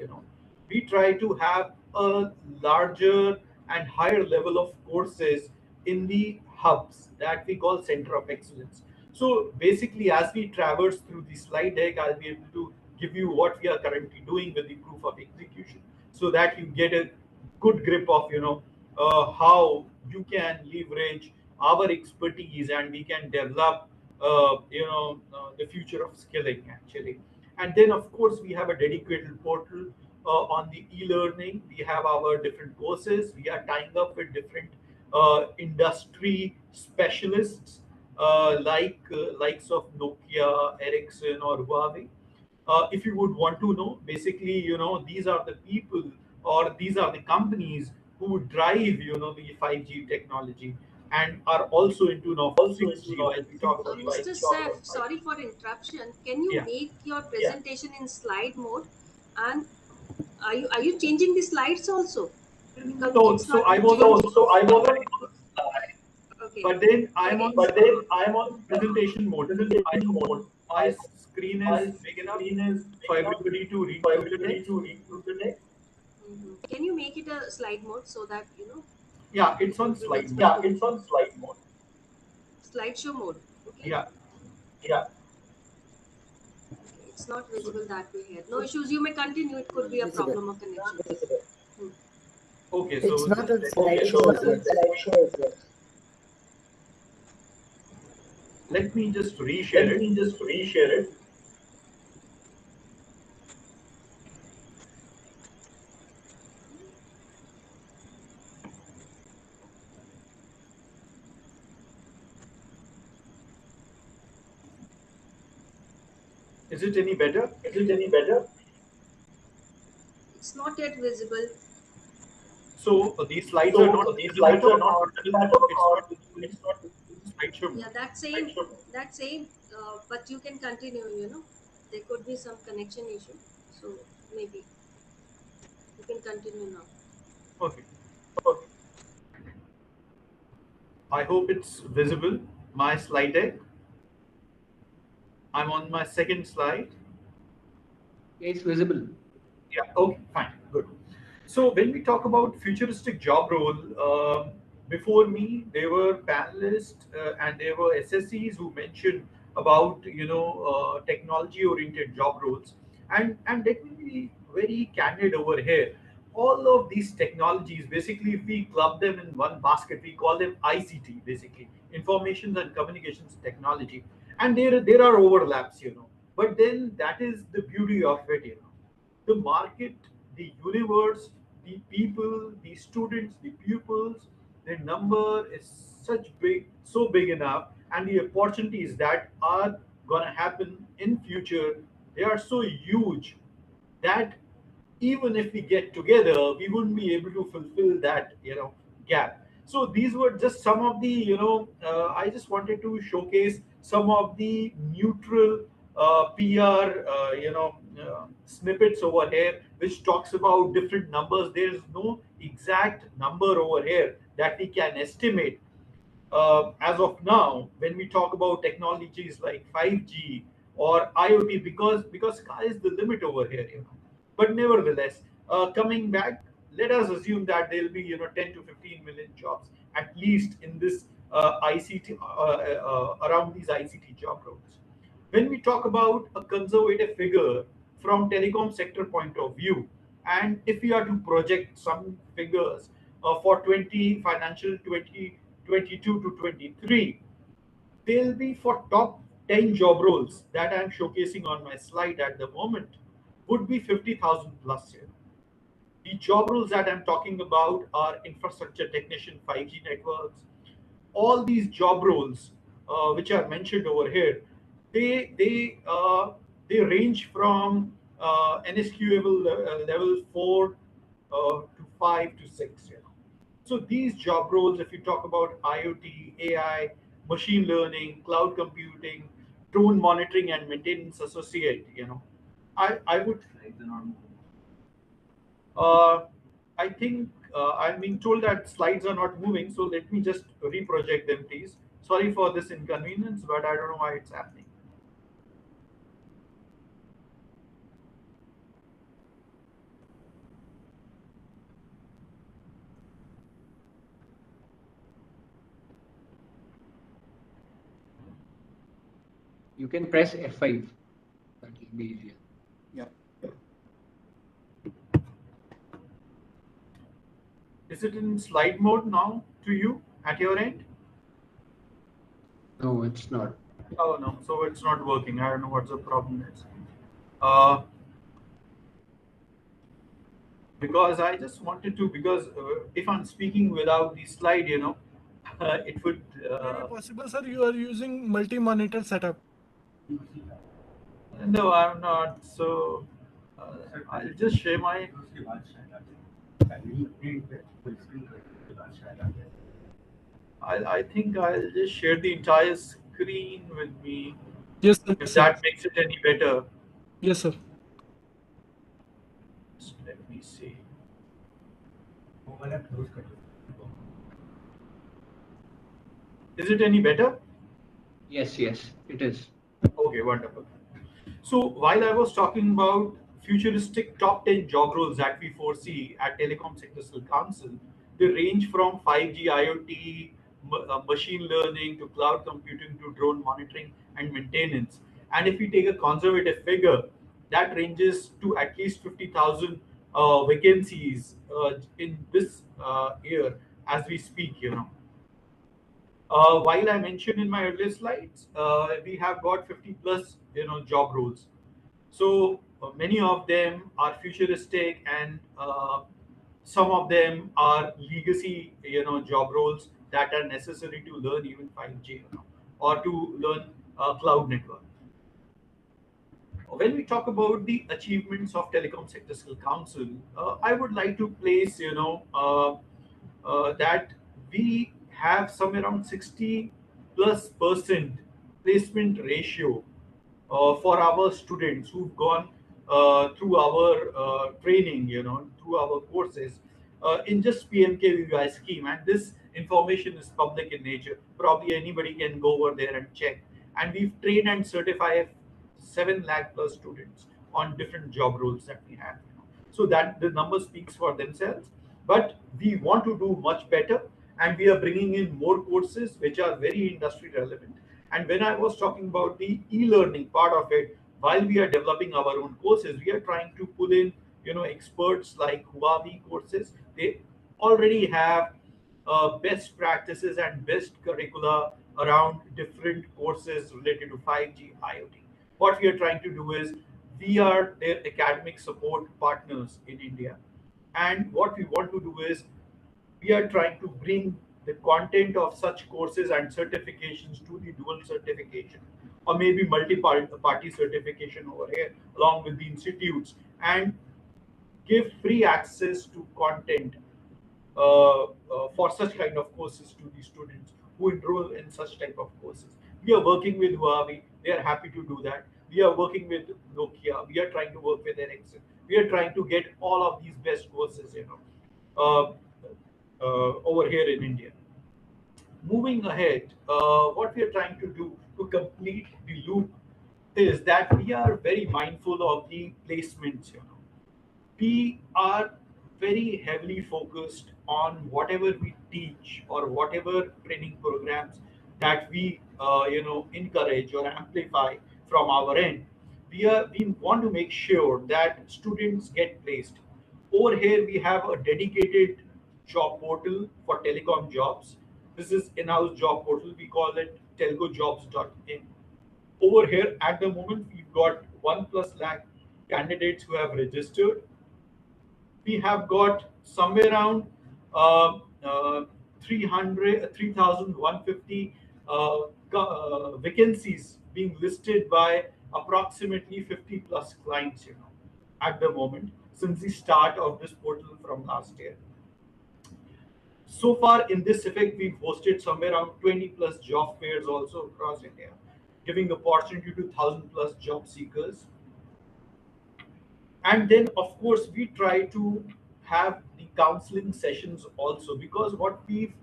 we try to have a larger and higher level of courses in the hubs that we call center of excellence. So basically, as we traverse through the slide deck, I'll be able to give you what we are currently doing with the proof of execution, so that you get a good grip of how you can leverage our expertise, and we can develop the future of skilling actually. And then of course we have a dedicated portal on the e-learning. We have our different courses. We are tying up with different industry specialists, likes of Nokia, Ericsson, or Huawei. If you would want to know, basically, these are the people, or these are the companies who drive, the 5G technology, and are also into now 6G. While we talk about Mr. 5G. Seth, sorry for interruption. Can you Yeah. make your presentation in slide mode? And are you changing the slides also? Because No, it's so not I was changing. so I was on, Okay. but then I'm on but then I'm on presentation mode. I presentation hope mode. my screen My is big enough screen is for big enough everybody to read for through the everybody text. to read through the text. Can you make it a slide mode so that Yeah, it's it on would be slide. visible? Yeah, it's on slide mode. Slideshow mode. Okay. Yeah. Yeah. It's not visible that way here. No issues. You may continue. It could be a Visible. problem of connection. Okay, It's so not on Okay, slideshow so as yet. slideshow as well. let me just reshare Let it. me just reshare it. Is it any better? Is it any better? It's not yet visible. So these slides are not So these visible at slides are all, not or visible at all, it's or not visible in it's not slideshow Yeah, mode. that same. But you can continue. There could be some connection issue. So maybe you can continue now. Okay. I hope it's visible, my slide deck. I'm on my second slide. It's visible. Yeah, okay, fine, good. So when we talk about futuristic job role, before me, there were panelists and there were SSEs who mentioned about, technology-oriented job roles. And let me be very candid over here. All of these technologies, basically, if we club them in one basket, we call them ICT, basically, Information and Communications Technology. And there are overlaps, But then that is the beauty of it. The market, the universe, the people, the students, the pupils, the number is so big enough, and the opportunities that are gonna happen in future, they are so huge that even if we get together, we wouldn't be able to fulfill that gap. So these were just some of the I just wanted to showcase some of the neutral PR snippets over here, which talks about different numbers. There is no exact number over here that we can estimate as of now when we talk about technologies like 5G or IoT, because sky is the limit over here. But nevertheless, coming back, let us assume that there'll be 10 to 15 million jobs at least in this ICT around these ICT job roles. When we talk about a conservative figure from telecom sector point of view, and if we are to project some figures for 20 financial 2022 to 23, they'll be for top 10 job roles that I'm showcasing on my slide at the moment would be 50,000 plus here. The job roles that I'm talking about are infrastructure technician, 5G networks. All these job roles, which are mentioned over here, they range from NSQable level 4 to 5 to 6. So these job roles, if you talk about IoT, AI, machine learning, cloud computing, drone monitoring and maintenance associate, I would. Uh, I think I'm being told that slides are not moving, so let me just reproject them, please. Sorry for this inconvenience, but I don't know why it's happening. You can press F5. That will be easier. Yeah. Is it in slide mode now to you at your end? No, it's not. Oh no, so it's not working. I don't know what the problem is. Because I just wanted to, because if I'm speaking without the slide, it would. Very possible, sir. You are using multi-monitor setup. No, I'm not. So I'll just share my. I think I'll just share the entire screen with me. Yes, sir. If that makes it any better. Yes, sir. Just let me see. Is it any better? Yes, it is. Okay, wonderful. So while I was talking about futuristic top 10 job roles that we foresee at Telecom Sectoral Council, they range from 5G, IoT, machine learning to cloud computing to drone monitoring and maintenance. And if we take a conservative figure, that ranges to at least 50,000 vacancies in this year as we speak. While I mentioned in my earlier slides, we have got 50 plus, job roles. So many of them are futuristic, and some of them are legacy, job roles that are necessary to learn even 5G, or to learn cloud network. When we talk about the achievements of Telecom Sectoral Council, I would like to place, that we have somewhere around 60+% placement ratio for our students who've gone through our training, through our courses in just PMKVY scheme. And this information is public in nature. Probably anybody can go over there and check. And we've trained and 7 lakh plus students on different job roles that we have. So that the number speaks for themselves. But we want to do much better, and we are bringing in more courses which are very industry relevant. And when I was talking about the e-learning part of it, while we are developing our own courses, we are trying to pull in, experts like Huawei courses. They already have best practices and best curricula around different courses related to 5G IoT. What we are trying to do is we are their academic support partners in India. And what we want to do is we are trying to bring the content of such courses and certifications to the dual certification or maybe multi-party certification over here along with the institutes, and give free access to content for such kind of courses to the students who enroll in such type of courses. We are working with Huawei. They are happy to do that. We are working with Nokia. We are trying to work with Ericsson. We are trying to get all of these best courses, uh, over here in India. Moving ahead, what we are trying to do to complete the loop is that we are very mindful of the placements. We are very heavily focused on whatever we teach or whatever training programs that we encourage or amplify from our end. We want to make sure that students get placed. Over here we have a dedicated job portal for telecom jobs. This is in-house job portal. We call it telcojobs.in. Over here at the moment we've got 1+ lakh candidates who have registered. We have got somewhere around uh, uh, 3,150 vacancies being listed by approximately 50 plus clients, at the moment since the start of this portal from last year. So far in this effect, we've hosted somewhere around 20 plus job fairs also across India, giving opportunity to 1,000 plus job seekers. And then of course we try to have the counseling sessions also, because what we've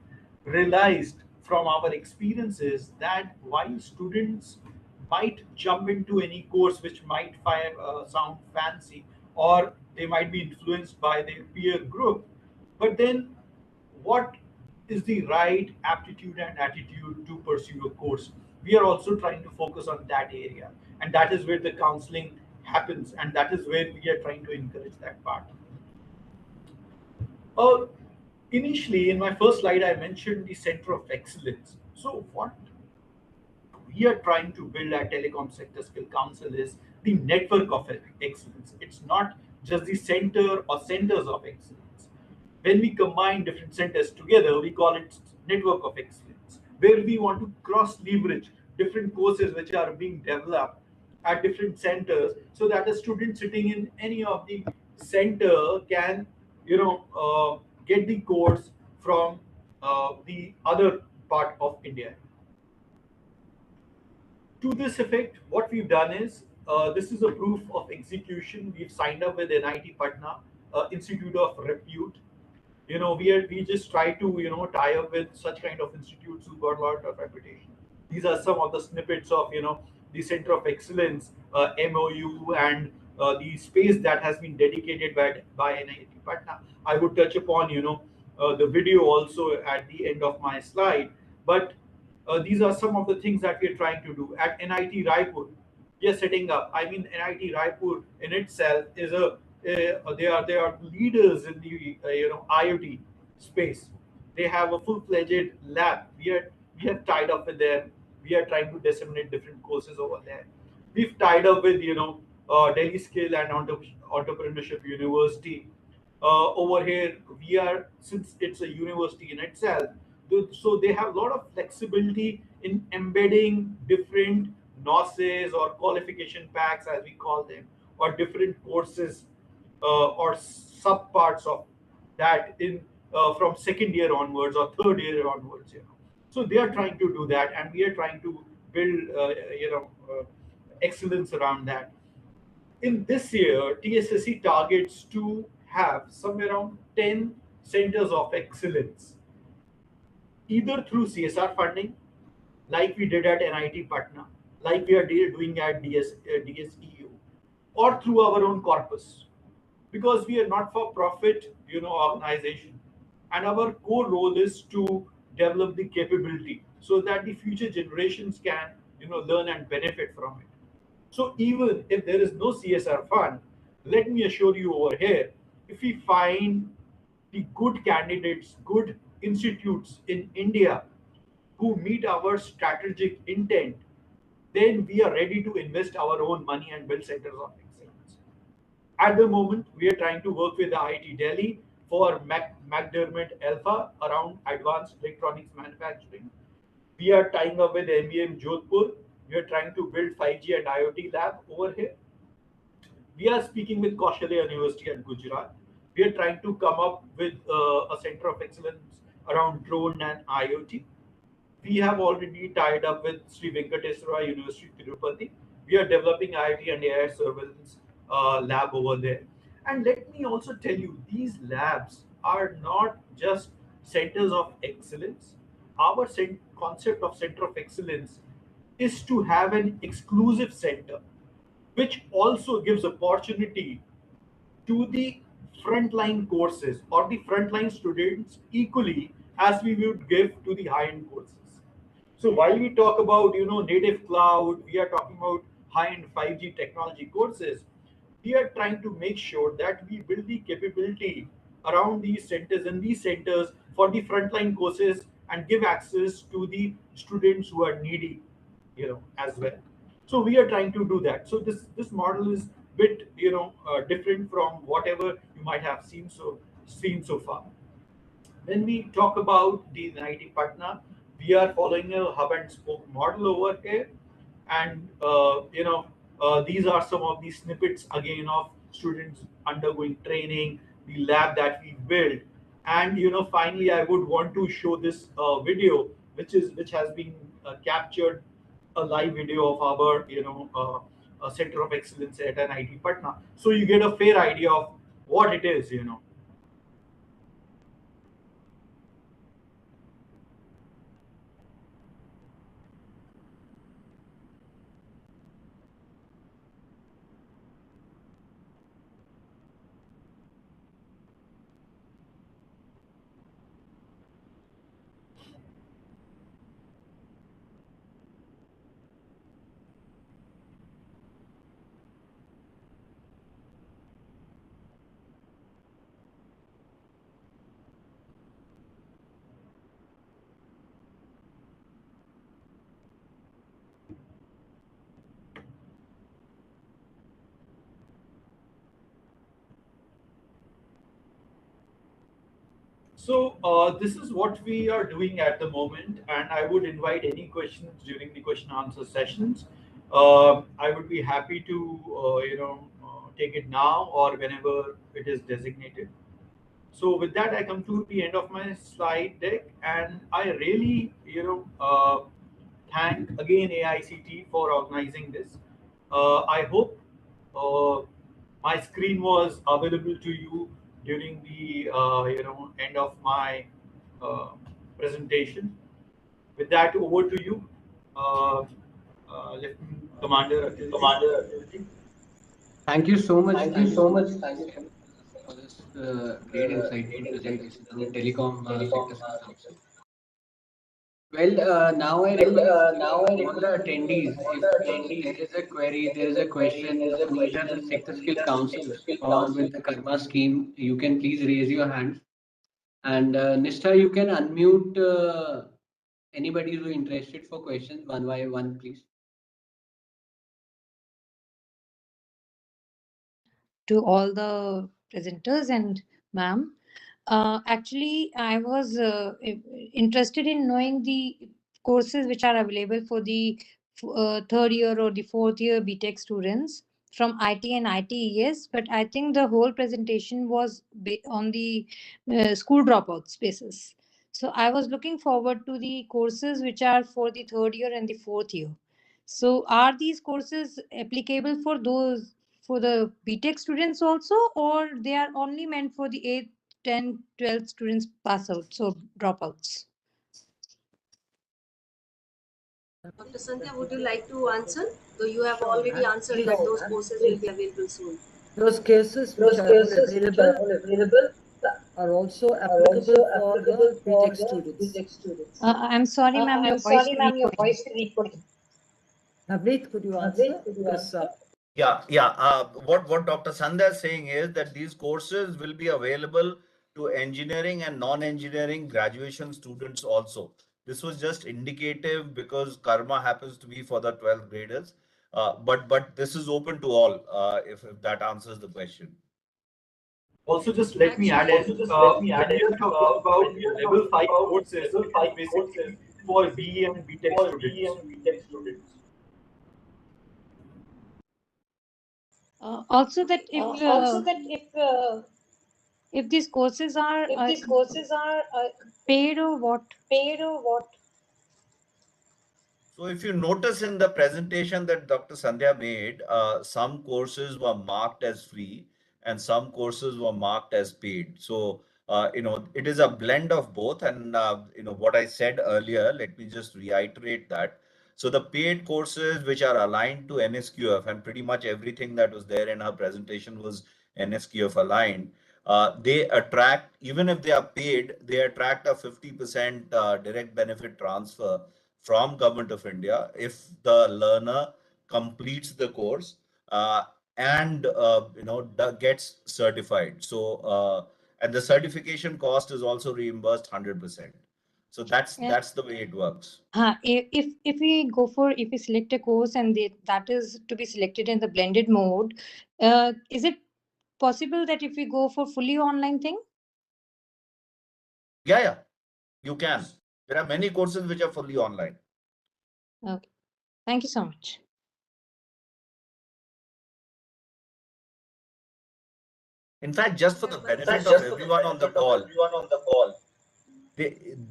realized from our experiences that while students might jump into any course which might sound fancy, or they might be influenced by their peer group, but then what is the right aptitude and attitude to pursue a course? We are also trying to focus on that area, and that is where the counseling happens, and that is where we are trying to encourage that part. uh, Initially in my first slide I mentioned the center of excellence. So what we are trying to build at Telecom Sector Skill Council is the network of excellence. It's not just the center or centers of excellence. When we combine different centers together, we call it network of excellence, where we want to cross leverage different courses which are being developed at different centers, so that a student sitting in any of the center can, get the course from the other part of India. To this effect, what we've done is, this is a proof of execution. We've signed up with NIT Patna, Institute of Repute. We just try to tie up with such kind of institutes who got a lot of reputation. These are some of the snippets of the Center of Excellence MOU, and the space that has been dedicated by NIT Patna. I would touch upon the video also at the end of my slide, but these are some of the things that we are trying to do at NIT Raipur. We are setting up. I mean, NIT Raipur in itself is they are leaders in the IoT space. They have a full-fledged lab. We have tied up with them. We are trying to disseminate different courses over there. We've tied up with Delhi Skill and Entrepreneurship University. Over here, since it's a university in itself, so they have a lot of flexibility in embedding different NOSes or qualification packs, as we call them, or different courses or sub parts of that in from second year onwards or third year onwards. So they are trying to do that, and we are trying to build excellence around that. In this year, TSSC targets to have somewhere around 10 centers of excellence, either through CSR funding, like we did at NIT Patna, like we are doing at DSEU, or through our own corpus, because we are not for profit, organization, and our core role is to develop the capability so that the future generations can, learn and benefit from it. So even if there is no CSR fund, let me assure you over here, if we find the good candidates, good institutes in India who meet our strategic intent, then we are ready to invest our own money and build centers of excellence. At the moment, we are trying to work with the IIT Delhi for McDermott Alpha around advanced electronics manufacturing. We are tying up with MBM Jodhpur. We are trying to build 5G and IoT lab over here. We are speaking with Kaushal University at Gujarat. We are trying to come up with a center of excellence around drone and IoT. We have already tied up with Sri Venkateswara University, Tirupati. We are developing IoT and AI surveillance lab over there. And let me also tell you, these labs are not just centers of excellence. Our concept of center of excellence is to have an exclusive center, which also gives opportunity to the frontline courses or the frontline students equally as we would give to the high-end courses. So while we talk about native cloud, we are talking about high-end 5G technology courses. We are trying to make sure that we build the capability around these centers and these centers for the frontline courses and give access to the students who are needy, as well. So we are trying to do that. So this model is bit different from whatever you might have seen so far. When we talk about the IIT Patna, we are following a hub and spoke model over here, and these are some of the snippets again of students undergoing training, the lab that we built, and finally I would want to show this video, which has been captured, a live video of our center of excellence at NIT Patna, so you get a fair idea of what it is. So this is what we are doing at the moment, and I would invite any questions during the question answer sessions. I would be happy to take it now or whenever it is designated. So with that, I come to the end of my slide deck, and I really thank again AICT for organizing this. I hope uh, my screen was available to you during the end of my uh, presentation. With that, over to you, Lieutenant Commander Akhil. Thank you so much. Thank you Thank you so so much. much Thank you. for this great insightful presentation on Telecom Sector Skill Council. Well, now I request all the attendees, if there is a query, there is a question on either the Sector Skill Council or with the Karma scheme, you can please raise your hands. And Nishtha, you can unmute anybody who is interested for questions one by one, please. To all the presenters and ma'am. Actually, I was interested in knowing the courses which are available for the third year or the fourth year BTech students from IT and ITES, but I think the whole presentation was on the school dropouts basis. So I was looking forward to the courses which are for the third year and the fourth year. So are these courses applicable for those for the BTech students also, or they are only meant for the 8th, 10th, 12th students pass out, so dropouts? Dr. Sandhya, would you like to answer? Though you have Sure, already ma'am. answered Please, that those ma'am. courses will be available soon. Those cases which are all available are also applicable for the BTech students. I'm sorry, ma'am, your voice is recording. Navneet, could you answer? Because Yeah. What Dr. Sandhya is saying is that these courses will be available to engineering and non-engineering graduation students also. This was just indicative because Karma happens to be for the 12th graders. But this is open to all, if that answers the question. Also, just let me add Actually, in, when we are talking about level 5 courses, it is basically for BE and BTech students. Also, that if these courses are paid or what? So if you notice in the presentation that Dr. Sandhya made, some courses were marked as free and some courses were marked as paid. So, it is a blend of both. And, what I said earlier, let me just reiterate that. So the paid courses which are aligned to NSQF, and pretty much everything that was there in her presentation was NSQF aligned. They attract, even if they are paid, they attract a 50% direct benefit transfer from Government of India if the learner completes the course and gets certified. So and the certification cost is also reimbursed 100%. So that's Yeah. the way it works. If we select a course and that is to be selected in the blended mode, is it possible that if we go for fully online thing? Yeah, you can. There are many courses which are fully online. Okay. Thank you so much. In fact, just for the benefit of everyone on the call,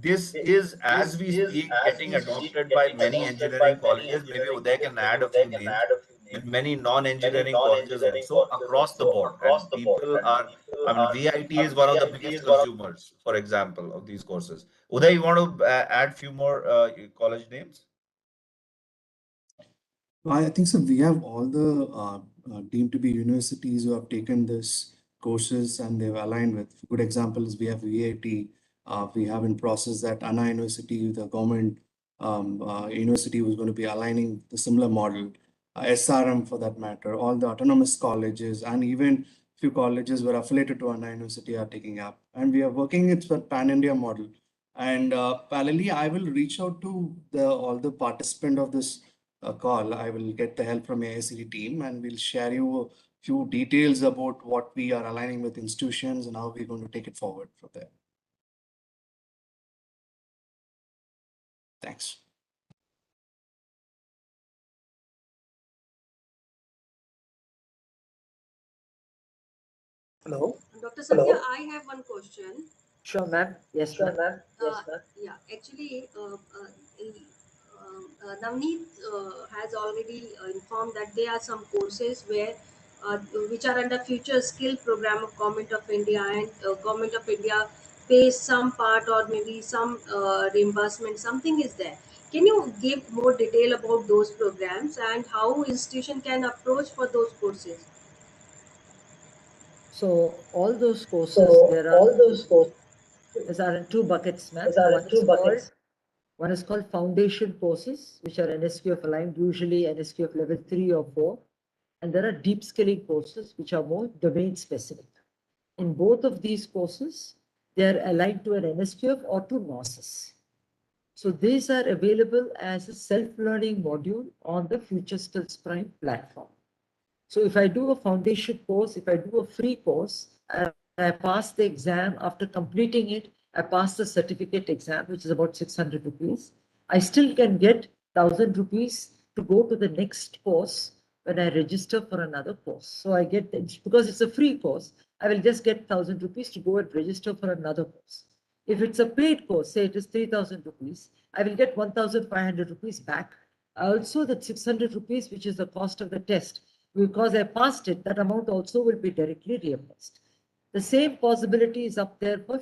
this is, as we speak, getting adopted by many engineering colleges. Maybe Uday can add a few names, and many non-engineering colleges also across the board. And people are, VIT is one of the biggest consumers, for example, of these courses. Uday, you want to add few more college names? I think so. We have all the deemed to be universities who have taken this courses and they've aligned with. Good examples, we have VIT. We have in process that Anna University, the government university, was going to be aligning the similar model. SRM for that matter, all the autonomous colleges and even few colleges were affiliated to Anna University are taking up. And we are working it for pan-India model. And parallelly, I will reach out to all the participant of this call. I will get the help from AICT team and we'll share you a few details about what we are aligning with institutions and how we're going to take it forward from there. Thanks. hello. Dr. Sandhya, I have one question. Sure, ma'am. Yes, ma'am. Yeah, actually, Navneet has already informed that there are some courses which are under future skill program of Government of India, and Government of India pays some part or maybe some reimbursement, something is there. Can you give more detail about those programs and how institution can approach for those courses? So all those courses, there are in two buckets, ma'am. One is called foundation courses, which are NSQF aligned, usually NSQF level 3 or 4. And there are deep skilling courses, which are more domain specific. In both of these courses, they are aligned to an NSQF or to NOSIS. So these are available as a self-learning module on the Future Skills Prime platform. So if I do a foundation course, if I do a free course, I pass the exam, after completing it, I pass the certificate exam, which is about 600 rupees. I still can get 1000 rupees to go to the next course when I register for another course. So I get, because it's a free course, I will just get 1000 rupees to go and register for another course. If it's a paid course, say it is 3000 rupees, I will get 1500 rupees back. Also, that 600 rupees, which is the cost of the test, because I passed it, that amount also will be directly reimbursed. The same possibility is up there for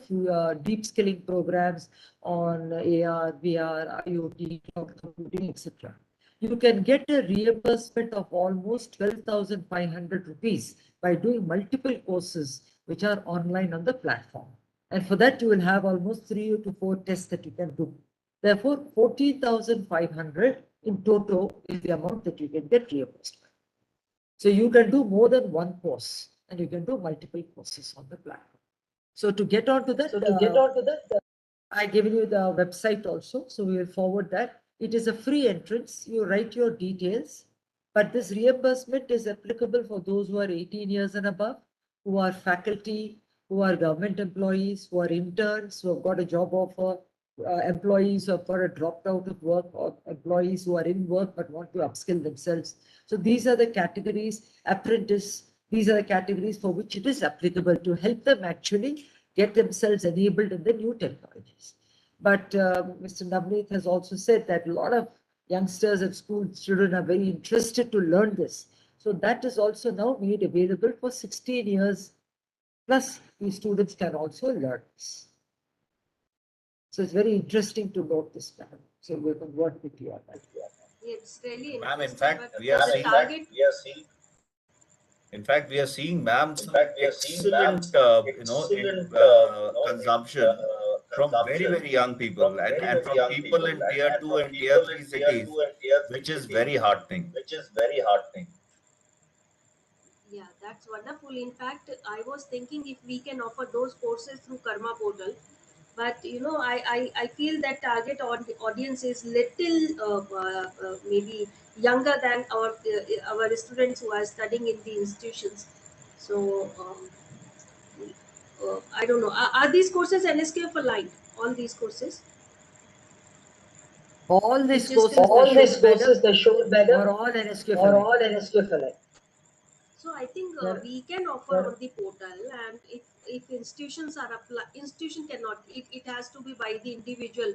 deep skilling programs on AR, VR, IoT, cloud computing, etc. You can get a reimbursement of almost 12,500 rupees by doing multiple courses which are online on the platform. And for that, you will have almost 3 to 4 tests that you can do. Therefore, 14,500 in total is the amount that you can get reimbursed. So you can do more than one course and you can do multiple courses on the platform. So to get onto that, I given you the website also. So we will forward that. It is a free entrance. You write your details, but this reimbursement is applicable for those who are 18 years and above, who are faculty, who are government employees, who are interns, who have got a job offer, employees who have got a dropped out of work, or employees who are in work but want to upskill themselves. So these are the categories, apprentice, these are the categories for which it is applicable to help them actually get themselves enabled in the new technologies. But Mr. Navneet has also said that a lot of youngsters and school children are very interested to learn this. So that is also now made available for 16 years. Plus, these students can also learn this. So it's very interesting to note this, ma'am. So we can work with you on that. It's really Ma'am, in interesting. fact, But we are for the seeing, target, in fact, we are seeing, ma'am, some excellent, consumption from very, very young people and from people in tier 2 and tier 3 cities, which is very heartening. yeah, that's wonderful. In fact, I was thinking if we can offer those courses through Karma portal, but you know, I feel that target audience is little maybe younger than our students who are studying in the institutions. So I don't know. Are these courses NSQF aligned? All these courses? All these It's just courses that showed madam, are all NSQF aligned. So I think we can offer on the portal, and if institutions are institution cannot. It has to be by the individual.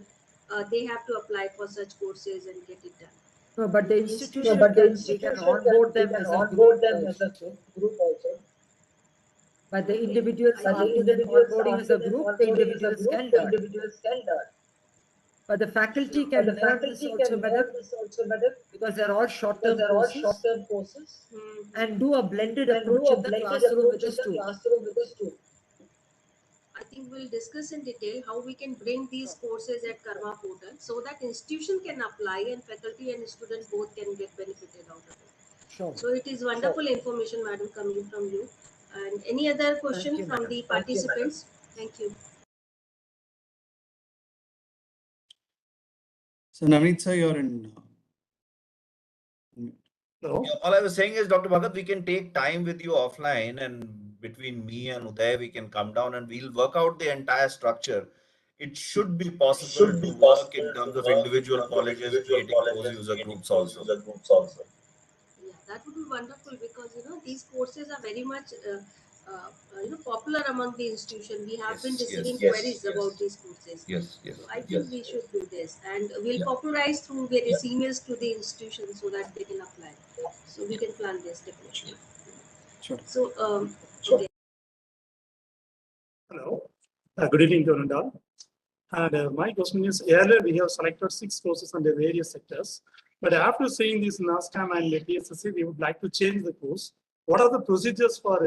They have to apply for such courses and get it done. No, but the The institution we can institution onboard them as a group also. But the Okay. individuals, after that onboarding as a group, the individuals can learn. But the faculty can learn this also, madam, because they're all short-term courses, and do a blended approach in the classroom with the student. I think we'll discuss in detail how we can bring these courses at Karma portal so that institution can apply and faculty and student both can get benefited out of it. Sure. So it is wonderful information, madam, coming from you. And any other question you, from madam. the participants? Thank you. So Navneet sir, you're in. Hello. Yeah, all I was saying is, Dr. Bhagat, we can take time with you offline, and between me and Uday, we can come down and we'll work out the entire structure. It should be possible to work in terms of individual colleges creating course user groups also. Yeah, that would be wonderful because you know these courses are very much popular among the institution. We have been receiving queries about these courses. So I think we should do this, and we'll popularize through various emails to the institution so that they can apply. So we can plan this definitely. Sure. So okay. Hello. Good evening to all. And my question is, earlier we have selected 6 courses under various sectors, but after seeing this NASCAM and TSSC, we would like to change the course. What are the procedures for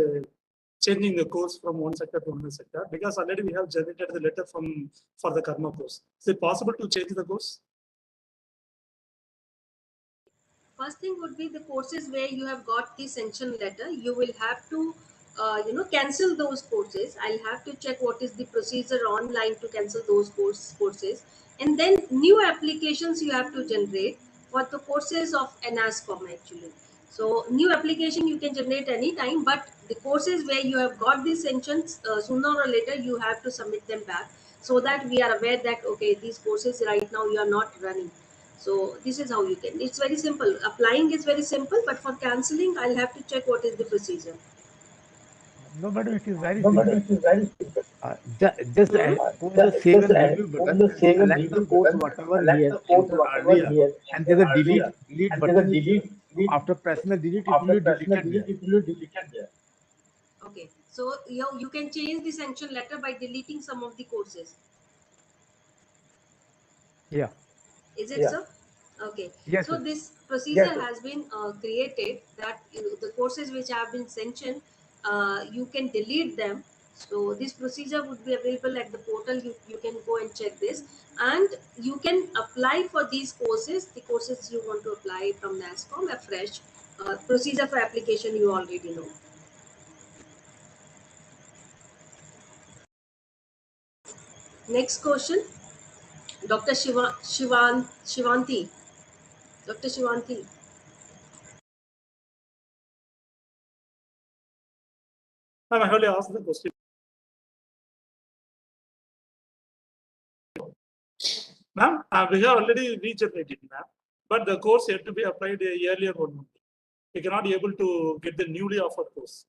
changing the course from one sector to another sector? Because already we have generated the letter for the Karma course. Is it possible to change the course? First thing would be the courses where you have got the sanction letter. You will have to cancel those courses. I'll have to check what is the procedure online to cancel those courses, and then new applications you have to generate for the courses of NASCOM actually. So new application you can generate anytime, but the courses where you have got the sanctions, sooner or later you have to submit them back so that we are aware that okay, these courses right now you are not running. So this is how you can. It's very simple. Applying is very simple, but for cancelling, I'll have to check what is the procedure. No, madam, it is very simple. Just post the save and review button and select the course whatever he has entered earlier, and there's a delete button. After pressing the delete, it will be deleted there. Okay. So you can change the sanction letter by deleting some of the courses. Yeah. Is it so? Okay. Yes, So sir. this procedure has been created that the courses which have been sanctioned, you can delete them. So this procedure would be available at the portal. You can go and check this, and you can apply for these courses, the courses you want to apply from NASCOM afresh. Procedure for application you already know. Next question, Dr. Shivanti. Dr. Shivanti. I only asked the question. Ma'am, we have already regenerated, ma'am, but the course had to be applied earlier one. We cannot be able to get the newly offered course.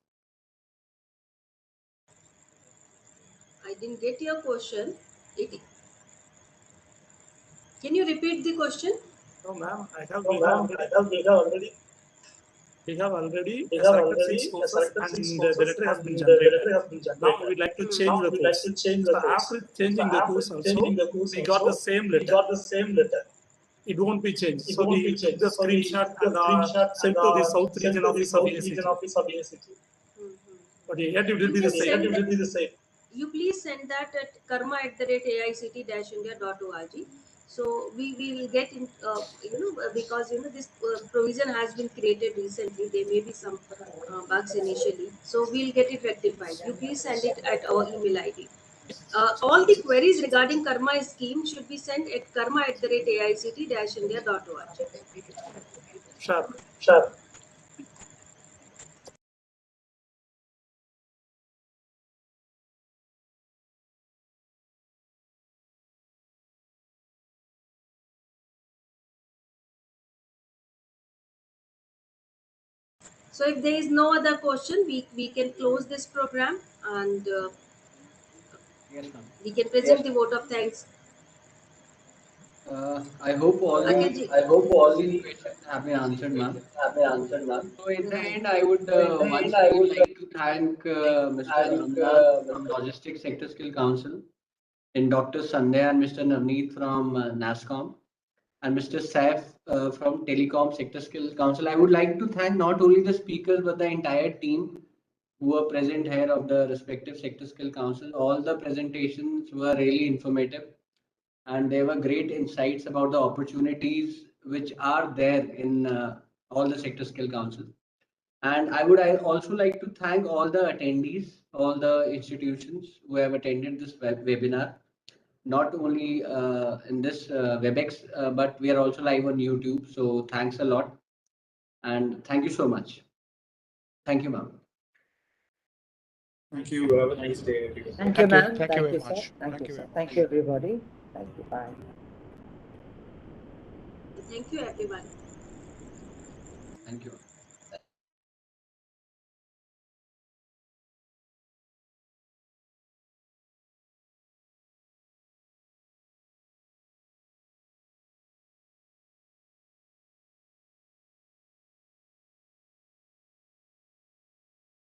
I didn't get your question. Can you repeat the question? No, ma'am, we have already selected 6 courses and the letter has been generated. Now we'd like to change the course. So after changing the course also, we got the same letter. It won't be changed. So we took the screenshot and sent to the South Region Office of AICTE. But yet it will be the same. You please send that at karma@aict-india.org. So we will get in, because this provision has been created recently. There may be some bugs initially. So we'll get it rectified. You please send it at our email ID. All the queries regarding Karma scheme should be sent at karma@aict-india.org. Sure. So if there is no other question, we can close this program, and Yes, ma'am. we can present the vote of thanks. I hope all Akhilji. the questions have been answered, ma'am. So in the end, I would once again like to thank Mr. Ramnath from Logistics Sector Skill Council, and Dr. Sandhya and Mr. Navneet from NASCOM, and Mr. Saif from Telecom Sector Skill Council. I would like to thank not only the speakers but the entire team who were present here of the respective Sector Skill Council. All the presentations were really informative, and there were great insights about the opportunities which are there in all the Sector Skill Council. And I also like to thank all the attendees, all the institutions who have attended this webinar, not only in this WebEx, but we are also live on YouTube. So thanks a lot. And thank you so much. Thank you, ma'am. Thank you. Have a nice day, everyone. Thank you, ma'am. Thank you very sir. much. Thank you, Thank you sir. very Thank you, everybody. Thank you. Bye. Thank you, everyone. Thank you.